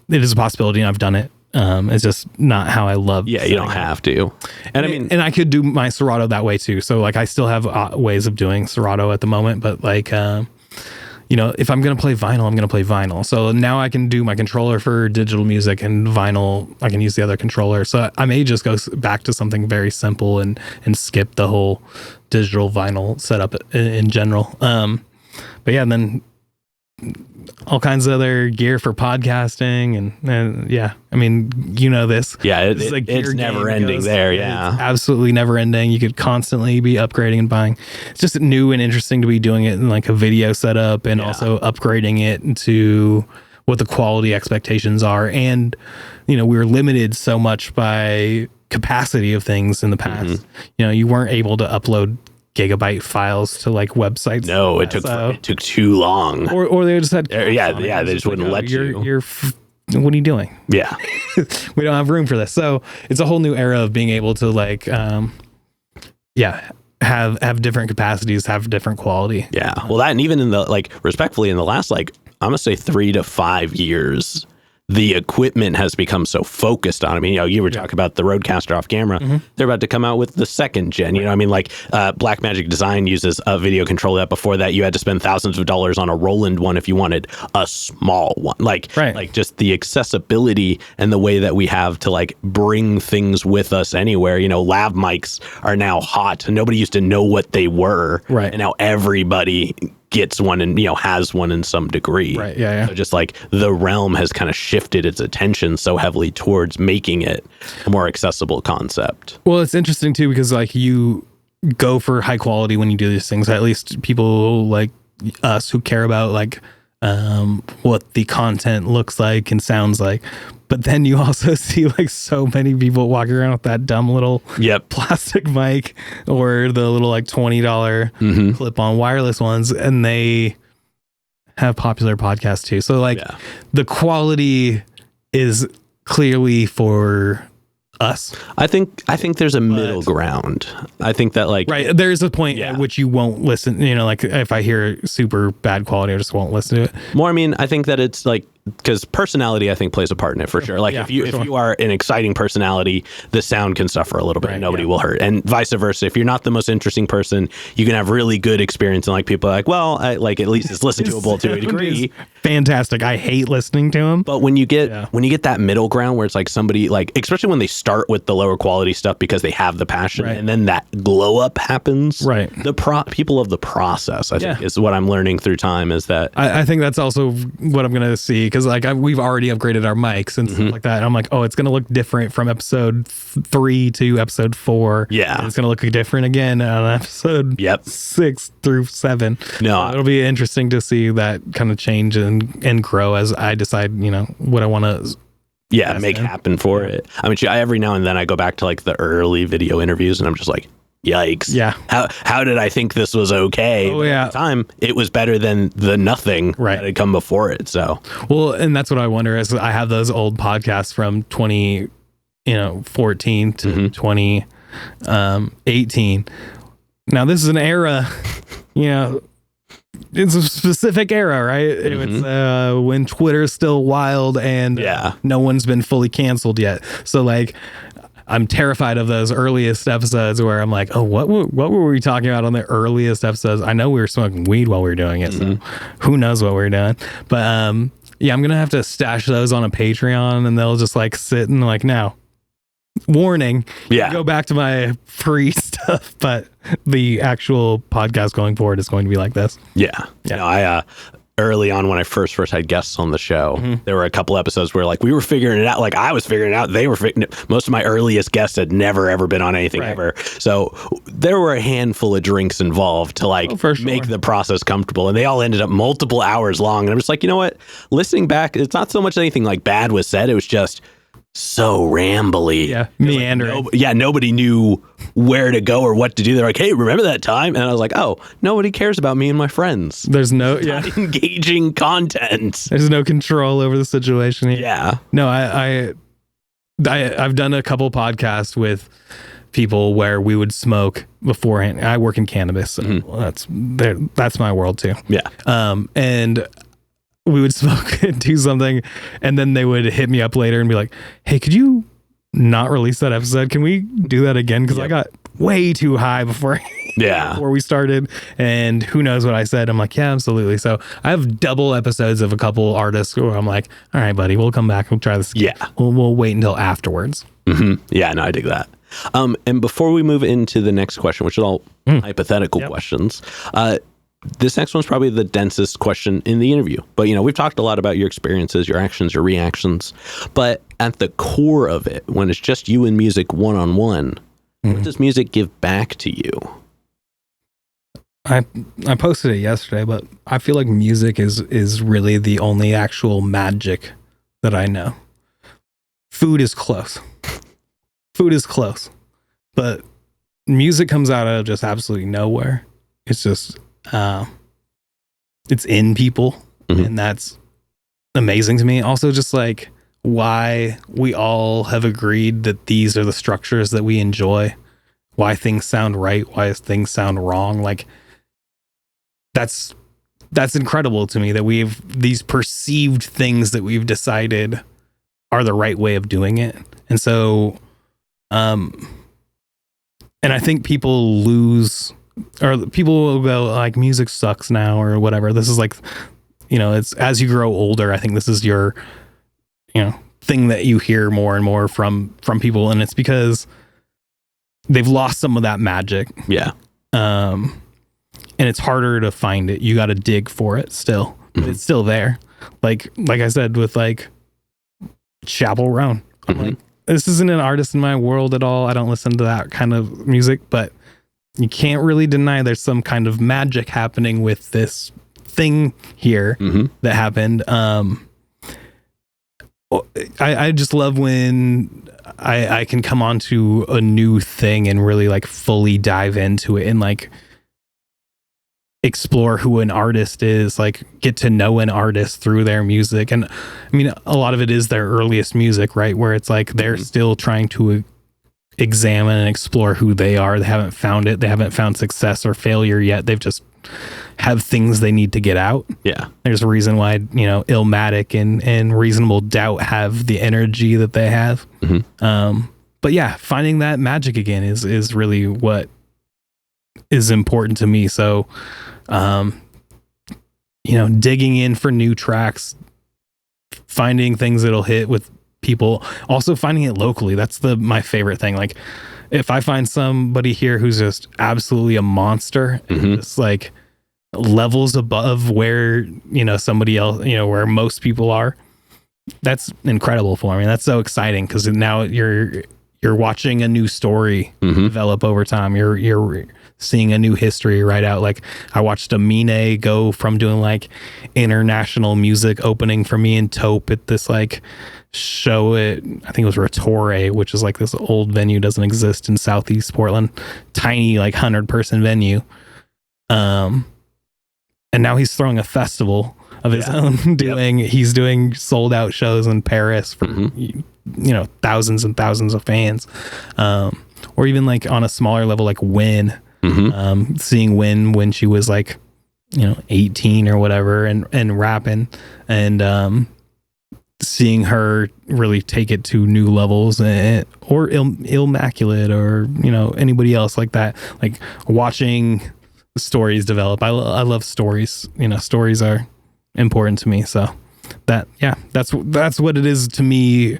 it is a possibility, and I've done it. It's just not how I love. You don't have to. And I mean, and I could do my Serato that way too. So like, I still have ways of doing Serato at the moment, but like, if I'm going to play vinyl, I'm going to play vinyl. So now I can do my controller for digital music, and vinyl, I can use the other controller. So I may just go back to something very simple and skip the whole digital vinyl setup in general. But yeah, and then all kinds of other gear for podcasting, and I mean, this. It's never ending there. It's absolutely never ending. You could constantly be upgrading and buying. It's just new and interesting to be doing it in like a video setup, and also upgrading it into what the quality expectations are. And we were limited so much by capacity of things in the past. You weren't able to upload gigabyte files to like websites. No, it took too long. Or they just had they just wouldn't let you. What are you doing? Yeah. We don't have room for this. So it's a whole new era of being able to like have different capacities, have different quality. Well, that, and even in the respectfully, in the last I'm gonna say 3 to 5 years, the equipment has become so focused on. I mean, you were talking about the Rodecaster off camera. They're about to come out with the second gen. Blackmagic Design uses a video controller. That before that, you had to spend thousands of dollars on a Roland one if you wanted a small one. Like just the accessibility and the way that we have to bring things with us anywhere. Lav mics are now hot. Nobody used to know what they were. And now everybody gets one and has one in some degree. So just the realm has kind of shifted its attention so heavily towards making it a more accessible concept. Well, it's interesting too, because you go for high quality when you do these things. At least people like us who care about what the content looks like and sounds like. But then you also see so many people walking around with that dumb little plastic mic, or the little $20 clip-on wireless ones, and they have popular podcasts too. So the quality is clearly for us. I think there's a middle ground. I think that there's a point at which you won't listen. If I hear super bad quality, I just won't listen to it. More, I mean, I think that it's because personality, I think, plays a part in it for sure. If you are an exciting personality, the sound can suffer a little bit. And nobody will hurt, and vice versa. If you're not the most interesting person, you can have really good experience, and people are at least it's listen toable to a degree. Fantastic. I hate listening to them. But when you get that middle ground where it's somebody especially when they start with the lower quality stuff because they have the passion, and then that glow up happens. The people of the process, I think, is what I'm learning through time. Is that I think that's also what I'm gonna see. Because we've already upgraded our mics and stuff like that. And I'm it's going to look different from episode 3 to episode 4. And it's going to look different again on episode 6 through 7. It'll be interesting to see that kind of change and grow as I decide, what I want to make happen for it. I mean, every now and then I go back to the early video interviews, and I'm just yikes. How did I think this was okay? At the time, it was better than the nothing that had come before it. So, well, and that's what I wonder is I have those old podcasts from 2014 to 2018. Now this is an era, it's a specific era, right? It's when Twitter's still wild and no one's been fully canceled yet. So I'm terrified of those earliest episodes where I'm what were we talking about on the earliest episodes? I know we were smoking weed while we were doing it, so who knows what we were doing. But I'm gonna have to stash those on a Patreon, and they'll just sit and now warning. Yeah. Go back to my free stuff, but the actual podcast going forward is going to be like this. Yeah. Yeah. No, I early on when I first had guests on the show, there were a couple episodes where like we were figuring it out, like I was figuring it out, they were most of my earliest guests had never ever been on anything ever. So there were a handful of drinks involved to like make the process comfortable, and they all ended up multiple hours long. And I'm just like, you know what? Listening back, it's not so much anything like bad was said, it was just so rambly. Yeah, meandering. Like, nobody knew where to go or what to do. They're like, hey, remember that time? And I was like, oh, nobody cares about me and my friends. There's no not engaging content. There's no control over the situation here. Yeah. No, I've done a couple podcasts with people where we would smoke beforehand. I work in cannabis, so that's my world too. Yeah. And we would smoke and do something, and then they would hit me up later and be like, hey, could you not release that episode? Can we do that again? Because I got way too high before we started, and who knows what I said. I'm like, yeah, absolutely. So I have double episodes of a couple artists where I'm like, all right, buddy, we'll come back, we'll try this again. We'll wait until afterwards. Yeah, no, I dig that. And before we move into the next question, which is all hypothetical questions, this next one's probably the densest question in the interview. But, you know, we've talked a lot about your experiences, your actions, your reactions. But at the core of it, when it's just you and music one-on-one, what does music give back to you? I posted it yesterday, but I feel like music is really the only actual magic that I know. Food is close. But music comes out of just absolutely nowhere. It's just... it's in people, and that's amazing to me. Also, just like why we all have agreed that these are the structures that we enjoy, why things sound right, why things sound wrong. Like that's incredible to me that we've these perceived things that we've decided are the right way of doing it. And so, and I think people lose, or people will go like, music sucks now or whatever. This is like, you know, it's as you grow older, I think this is your, you know, thing that you hear more and more from people. And it's because they've lost some of that magic. Yeah. And it's harder to find it. You got to dig for it still, but it's still there. Like I said, with like Chapel Roan, I'm like, this isn't an artist in my world at all. I don't listen to that kind of music, but you can't really deny there's some kind of magic happening with this thing here that happened. I just love when I can come onto a new thing and really like fully dive into it and like explore who an artist is, like get to know an artist through their music. And I mean, a lot of it is their earliest music, right? Where it's like they're still trying to examine and explore who they are. They haven't found it. They haven't found success or failure yet. They've just have things they need to get out. Yeah. There's a reason why, you know, Illmatic and Reasonable Doubt have the energy that they have. But yeah, finding that magic again is really what is important to me. So, you know, digging in for new tracks, finding things that'll hit with people, also finding it locally. That's my favorite thing. Like if I find somebody here who's just absolutely a monster, and just like levels above where, you know, somebody else, you know, where most people are, that's incredible for me. That's so exciting because now you're watching a new story develop over time. You're seeing a new history right out. Like I watched Amine go from doing like international music opening for me and Taupe at this like show I think it was Rotore, which is like this old venue, doesn't exist in Southeast Portland, tiny like 100-person venue. And now he's throwing a festival of his own, he's doing sold out shows in Paris for you know, thousands and thousands of fans. Or even like on a smaller level, like Win, seeing Win when she was like, you know, 18 or whatever and rapping, and seeing her really take it to new levels, or Illmaculate, or, you know, anybody else like that, like watching stories develop. I love stories. You know, stories are important to me. So that's what it is to me.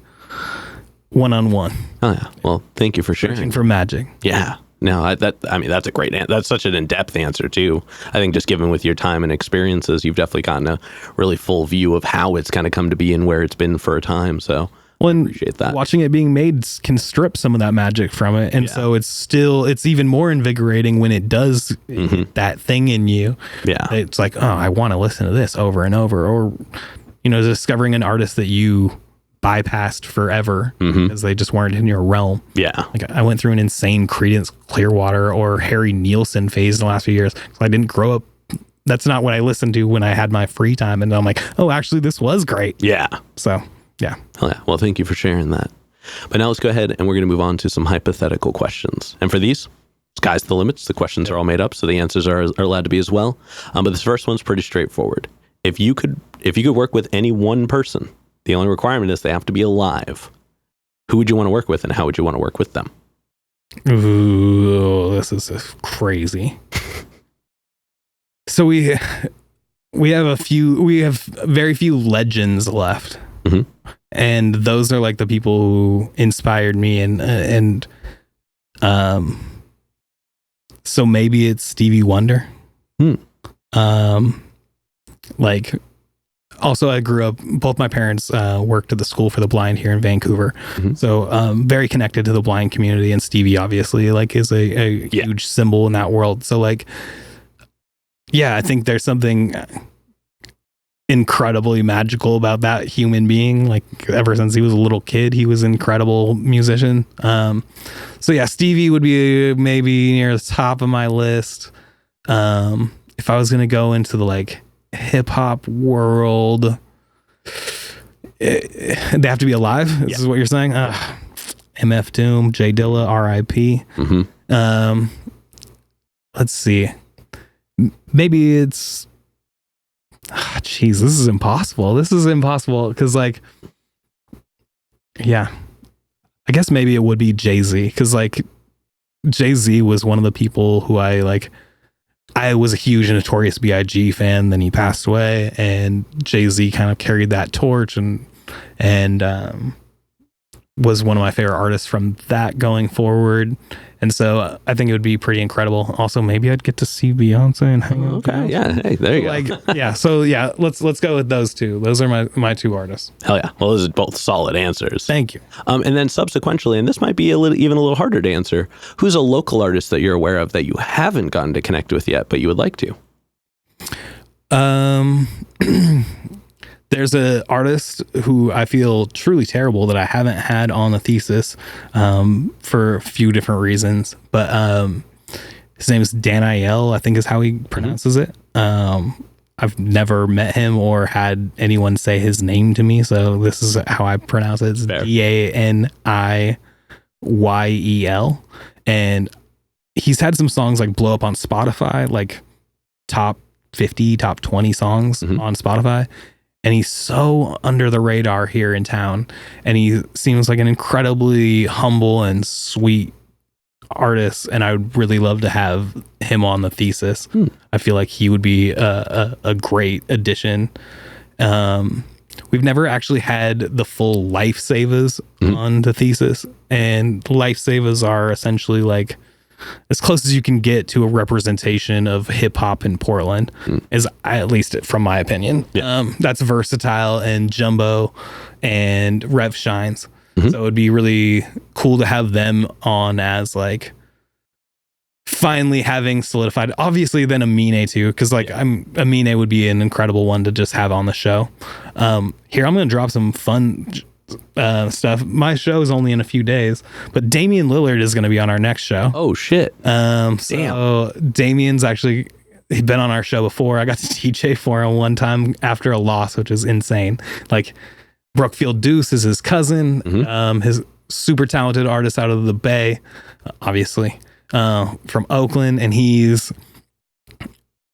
one-on-one. Oh yeah. Well, thank you for Searching sharing. for magic. Yeah. No, that's a great answer. That's such an in-depth answer too. I think just given with your time and experiences, you've definitely gotten a really full view of how it's kind of come to be and where it's been for a time. So appreciate that. Watching it being made can strip some of that magic from it. And so it's even more invigorating when it does that thing in you. Yeah. It's like, oh, I want to listen to this over and over. Or, discovering an artist that you bypassed forever because they just weren't in your realm. Yeah. Like I went through an insane Creedence Clearwater or Harry Nilsson phase in the last few years. I didn't grow up. That's not what I listened to when I had my free time. And I'm like, oh, actually, this was great. Yeah. So, yeah. Oh, yeah. Well, thank you for sharing that. But now let's go ahead and we're going to move on to some hypothetical questions. And for these, sky's the limits. The questions are all made up, so the answers are allowed to be as well. But this first one's pretty straightforward. If you could work with any one person, the only requirement is they have to be alive. Who would you want to work with, and how would you want to work with them? Ooh, this is crazy. So we have very few legends left, and those are like the people who inspired me, and so maybe it's Stevie Wonder. Like. Also, I grew up, both my parents worked at the School for the Blind here in Vancouver. So very connected to the blind community, and Stevie obviously like is a huge symbol in that world. So like, yeah, I think there's something incredibly magical about that human being. Like ever since he was a little kid, he was an incredible musician. So yeah, Stevie would be maybe near the top of my list. If I was going to go into the like hip hop world, they have to be alive. This is what you're saying. MF Doom, J Dilla, R.I.P. Let's see. Maybe it's. Jeez, this is impossible. Because like, yeah, I guess maybe it would be Jay-Z, because like Jay-Z was one of the people who I was a huge Notorious B.I.G. fan. Then he passed away, and Jay-Z kind of carried that torch and was one of my favorite artists from that going forward. And so I think it would be pretty incredible. Also, maybe I'd get to see Beyonce and hang out. Okay, yeah, hey, there you go. Yeah. So yeah, let's go with those two. Those are my two artists. Hell yeah. Well, those are both solid answers. Thank you. And then subsequently, and this might be even a little harder to answer, who's a local artist that you're aware of that you haven't gotten to connect with yet, but you would like to? There's an artist who I feel truly terrible that I haven't had on the Thesis for a few different reasons. But his name is Dan I.L., I think is how he pronounces it. I've never met him or had anyone say his name to me, so this is how I pronounce it. It's DANIYEL. And he's had some songs like blow up on Spotify, like top 50, top 20 songs on Spotify. And he's so under the radar here in town. And he seems like an incredibly humble and sweet artist. And I would really love to have him on the Thesis. I feel like he would be a great addition. We've never actually had the full Life Savers on the Thesis. And Life Savers are essentially like as close as you can get to a representation of hip hop in Portland, is at least from my opinion. That's Versatile and Jumbo and Rev Shines. So it would be really cool to have them on as like finally having solidified. Obviously, then Amine too, because like Amine would be an incredible one to just have on the show. Here I'm going to drop some fun stuff. My show is only in a few days, but Damian Lillard is going to be on our next show. Oh shit! So Damian's actually he'd been on our show before. I got to DJ for him one time after a loss, which is insane. Like Brookfield Deuce is his cousin, his super talented artist out of the Bay, obviously from Oakland, and he's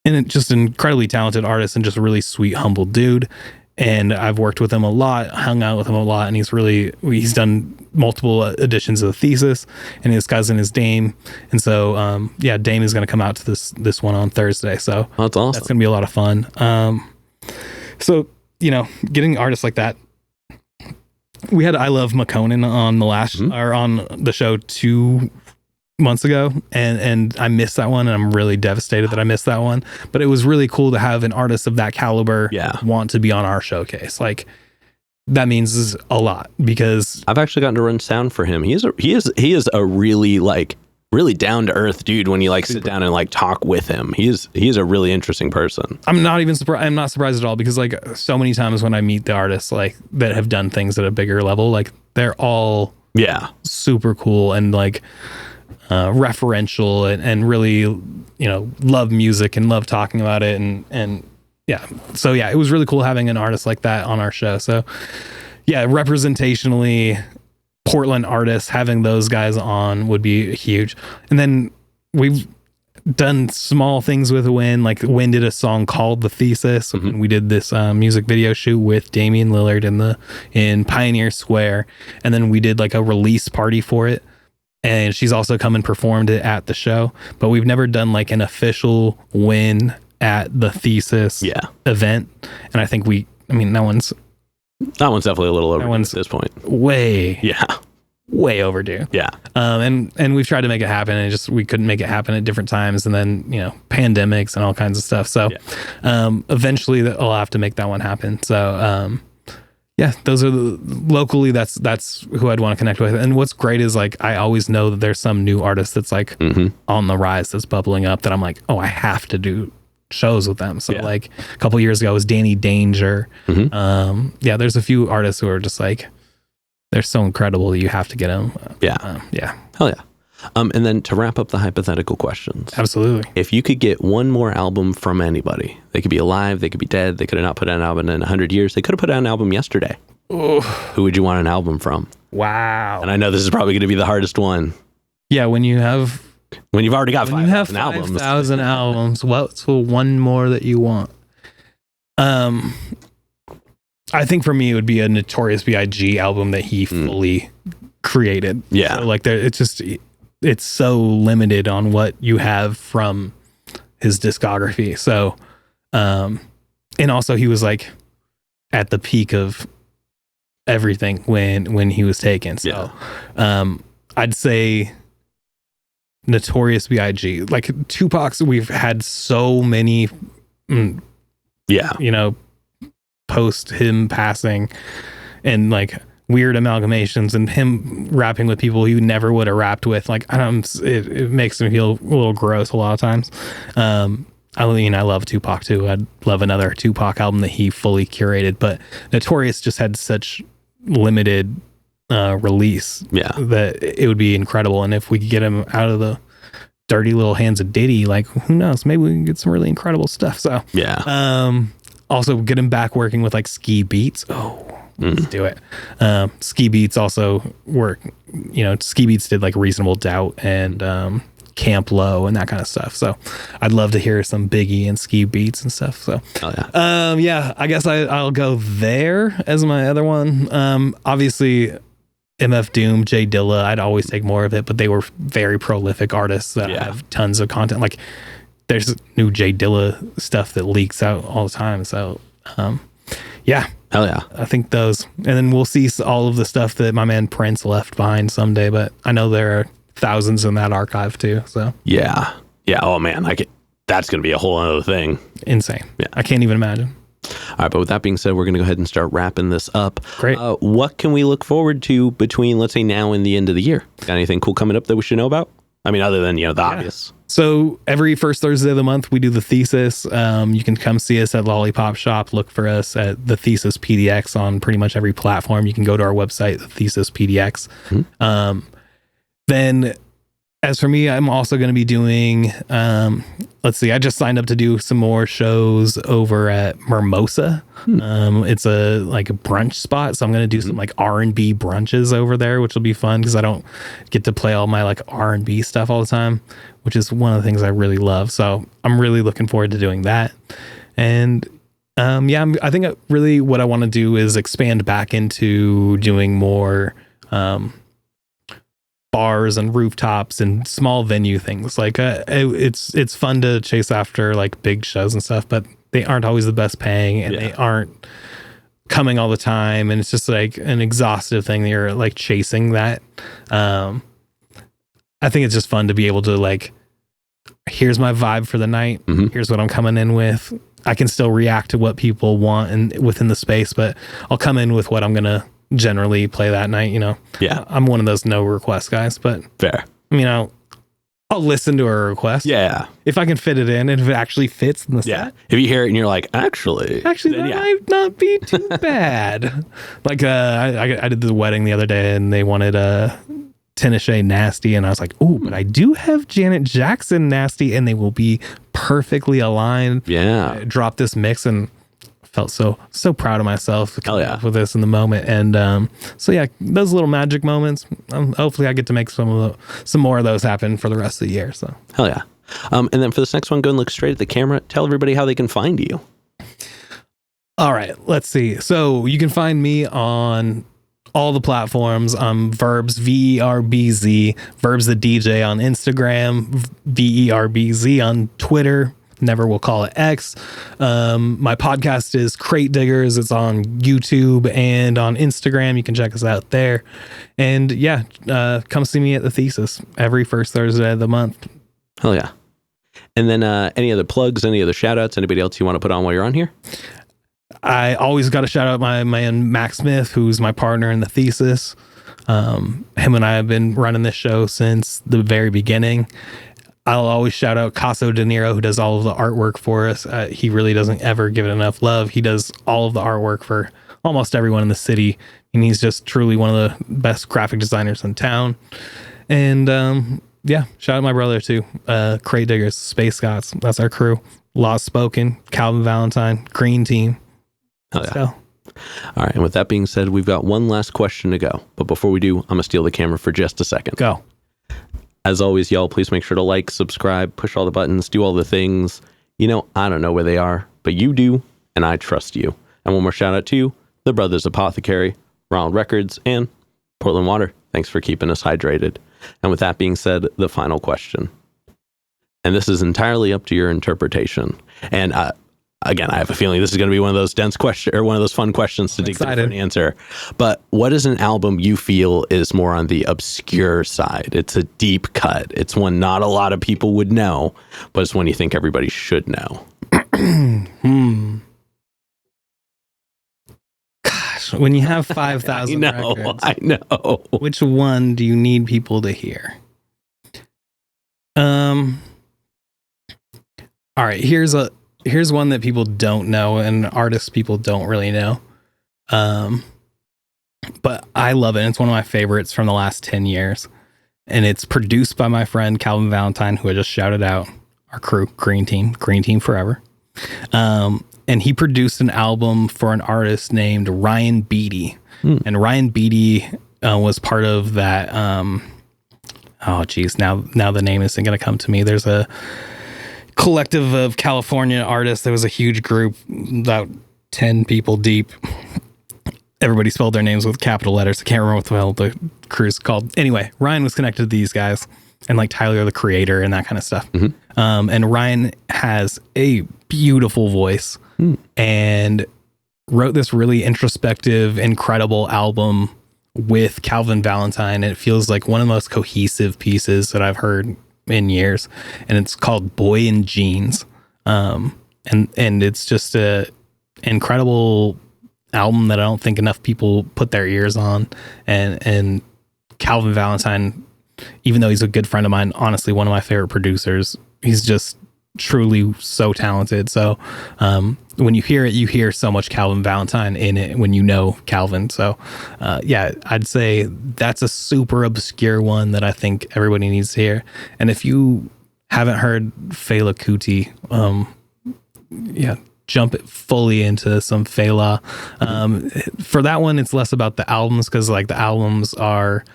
just an incredibly talented artist and just a really sweet, humble dude. And I've worked with him a lot, hung out with him a lot, and he's done multiple editions of the Thesis, and his cousin is Dame. And so, Dame is going to come out to this one on Thursday. So that's awesome. That's going to be a lot of fun. So, getting artists like that, we had I Love McConan on the last or on the show 2 months ago, and I missed that one, and I'm really devastated that I missed that one. But it was really cool to have an artist of that caliber want to be on our showcase. Like, that means a lot, because I've actually gotten to run sound for him. He is a really really down to earth dude when you like sit down and like talk with him. He is a really interesting person. I'm not even surprised. I'm not surprised at all, because like so many times when I meet the artists like that have done things at a bigger level, like they're all super cool and like referential and really, love music and love talking about it. And so it was really cool having an artist like that on our show. So representationally, Portland artists, having those guys on would be huge. And then we've done small things with Win. Like, Win did a song called The Thesis. And we did this music video shoot with Damian Lillard in Pioneer Square. And then we did like a release party for it. And she's also come and performed it at the show. But we've never done like an official Win at the Thesis event. And I think that one's definitely a little overdue at this point. Way overdue. Yeah. And we've tried to make it happen, and we couldn't make it happen at different times, and then pandemics and all kinds of stuff. So eventually I'll have to make that one happen. So those are locally, that's who I'd want to connect with. And what's great is like I always know that there's some new artist that's like on the rise, that's bubbling up, that I'm like, oh, I have to do shows with them. So like a couple years ago was Danny Danger. There's a few artists who are just like, they're so incredible that you have to get them. Hell yeah. And then to wrap up the hypothetical questions. Absolutely. If you could get one more album from anybody, they could be alive, they could be dead, they could have not put out an album in 100 years, they could have put out an album yesterday. Ooh. Who would you want an album from? Wow. And I know this is probably going to be the hardest one. Yeah, when you've already got 5,000 albums. 5,000 albums, what's the one more that you want? I think for me it would be a Notorious B.I.G. album that he fully created. Yeah. So like it's so limited on what you have from his discography. So and also he was like at the peak of everything when he was taken. So I'd say Notorious B.I.G. Like Tupac's, we've had so many post him passing and like weird amalgamations and him rapping with people he never would have rapped with. Like it makes me feel a little gross a lot of times. I love Tupac too. I'd love another Tupac album that he fully curated, but Notorious just had such limited release that it would be incredible. And if we could get him out of the dirty little hands of Diddy, like who knows, maybe we can get some really incredible stuff. So also get him back working with like Ski Beats. Let's do it. Ski Beats also work, Ski Beats did like Reasonable Doubt and Camp Low and that kind of stuff. So I'd love to hear some Biggie and Ski Beats and stuff. So I guess I'll go there as my other one. Obviously MF Doom, Jay Dilla, I'd always take more of it, but they were very prolific artists that have tons of content. Like there's new Jay Dilla stuff that leaks out all the time. So hell yeah, I think those, and then we'll see all of the stuff that my man Prince left behind someday, but I know there are thousands in that archive too. So oh man, that's gonna be a whole other thing. Insane. I can't even imagine. All right, but with that being said, we're going to go ahead and start wrapping this up. Great. What can we look forward to between, let's say, now and the end of the year? Got anything cool coming up that we should know about? I mean, other than, the obvious. So every first Thursday of the month, we do the Thesis. You can come see us at Lollipop Shop. Look for us at the Thesis PDX on pretty much every platform. You can go to our website, the Thesis PDX. Then as for me, I'm also going to be doing, I just signed up to do some more shows over at Mimosa. It's a brunch spot. So I'm going to do some like R&B brunches over there, which will be fun because I don't get to play all my like R&B stuff all the time, which is one of the things I really love. So I'm really looking forward to doing that. And I think really what I want to do is expand back into doing more bars and rooftops and small venue things. Like it's fun to chase after like big shows and stuff, but they aren't always the best paying, and they aren't coming all the time, and it's just like an exhaustive thing that you're like chasing that. I think it's just fun to be able to like, here's my vibe for the night. Here's what I'm coming in with. I can still react to what people want and within the space, but I'll come in with what I'm going to generally play that night, you know? Yeah. I'm one of those no request guys, but Fair. I mean, I'll listen to a request. Yeah. If I can fit it in and if it actually fits in the set. If you hear it and you're like, actually, That might not be too bad. Like, I did the wedding the other day and they wanted Tinashe Nasty, and I was like, oh, but I do have Janet Jackson Nasty, and they will be perfectly aligned. Yeah. I dropped this mix and felt so proud of myself with this in the moment. And so yeah, those little magic moments, hopefully I get to make some more of those happen for the rest of the year. So hell yeah. And then for this next one, go and look straight at the camera. Tell everybody how they can find you. All right, let's see. So you can find me on all the platforms. Verbz, VERBZ, Verbz the DJ on Instagram, VERBZ on Twitter. Never will call it X. My podcast is Crate Diggers. It's on YouTube and on Instagram. You can check us out there. And yeah, come see me at the Thesis every first Thursday of the month. Hell yeah. And then any other plugs, any other shout outs, anybody else you want to put on while you're on here? I always got to shout out my man Max Smith, who's my partner in the Thesis. Him and I have been running this show since the very beginning. I'll always shout out Casso De Niro, who does all of the artwork for us. He really doesn't ever give it enough love. He does all of the artwork for almost everyone in the city, and he's just truly one of the best graphic designers in town. And yeah, shout out my brother too. Crate Diggers, Space Scots, that's our crew. Lost Spoken, Calvin Valentine, Green Team. Oh, yeah. So. All right. And with that being said, we've got one last question to go. But before we do, I'm going to steal the camera for just a second. Go. As always, y'all, please make sure to like, subscribe, push all the buttons, do all the things. You know, I don't know where they are, but you do, and I trust you. And one more shout out to you, the Brothers Apothecary, Ronald Records, and Portland Water. Thanks for keeping us hydrated. And with that being said, the final question. And this is entirely up to your interpretation. And again, I have a feeling this is going to be one of those dense questions or one of those fun questions to dig for an answer. But what is an album you feel is more on the obscure side? It's a deep cut. It's one not a lot of people would know, but it's one you think everybody should know. Gosh, when you have 5,000 records, I know. Which one do you need people to hear? All right, here's one that people don't know and artists people don't really know. But I love it. It's one of my favorites from the last 10 years. And it's produced by my friend Calvin Valentine, who I just shouted out, our crew, Green Team Forever. And he produced an album for an artist named Ryan Beatty. And Ryan Beatty was part of that. Oh, geez. Now the name isn't going to come to me. There's a collective of California artists. There was a huge group, about 10 people deep. Everybody spelled their names with capital letters. I can't remember what the hell the crew's called. Anyway, Ryan was connected to these guys and like Tyler, the Creator, and that kind of stuff. And Ryan has a beautiful voice and wrote this really introspective, incredible album with Calvin Valentine. And it feels like one of the most cohesive pieces that I've heard in years, and it's called Boy in Jeans. And it's just a incredible album that I don't think enough people put their ears on. And Calvin Valentine, even though he's a good friend of mine, honestly, one of my favorite producers, he's just truly so talented. So when you hear it, you hear so much Calvin Valentine in it when you know Calvin. So yeah, I'd say that's a super obscure one that I think everybody needs to hear. And if you haven't heard Fela Kuti, yeah, jump it fully into some Fela. For that one, it's less about the albums, because like the albums are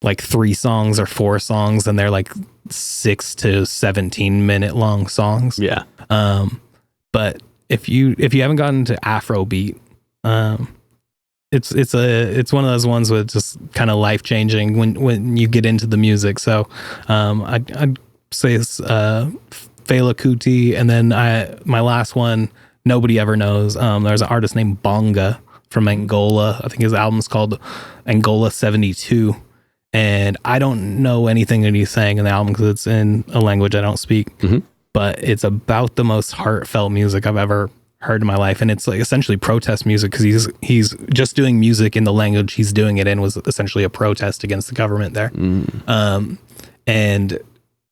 like 3 songs or 4 songs, and they're like 6 to 17 minute long songs. Yeah. But if you haven't gotten to Afrobeat, it's one of those ones with just kind of life changing when you get into the music. So I'd say it's Fela Kuti, and then my last one nobody ever knows. There's an artist named Bonga. from Angola. I think his album's called Angola 72. And I don't know anything that he's saying in the album because it's in a language I don't speak. But it's about the most heartfelt music I've ever heard in my life. And it's like essentially protest music because he's just doing music in the language he's doing it in was essentially a protest against the government there. And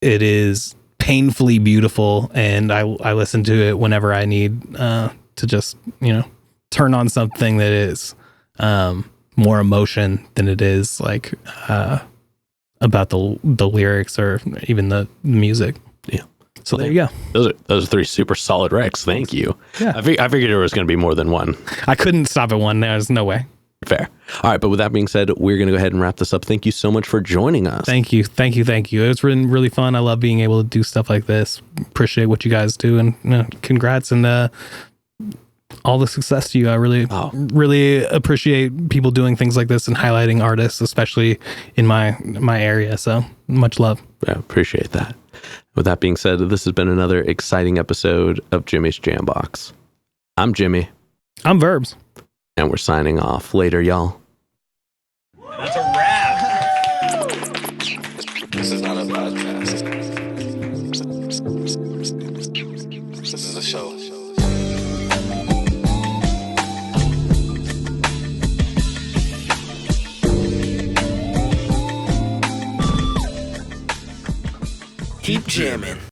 it is painfully beautiful. And I listen to it whenever I need to just, turn on something that is more emotion than it is like about the lyrics or even the music. Yeah. So there you go. Those are 3 super solid recs. Thank you. Yeah. I figured there was going to be more than one. I couldn't stop at one. There's no way. Fair. All right. But with that being said, we're going to go ahead and wrap this up. Thank you so much for joining us. Thank you. It's been really fun. I love being able to do stuff like this. Appreciate what you guys do, and congrats and all the success to you. I really appreciate people doing things like this and highlighting artists, especially in my area. So much love. Yeah, appreciate that. With that being said, this has been another exciting episode of Jimmy's Jambox. I'm Jimmy. I'm Verbz. And we're signing off. Later, y'all. That's a wrap. This is not a podcast. This is a show. Keep jamming.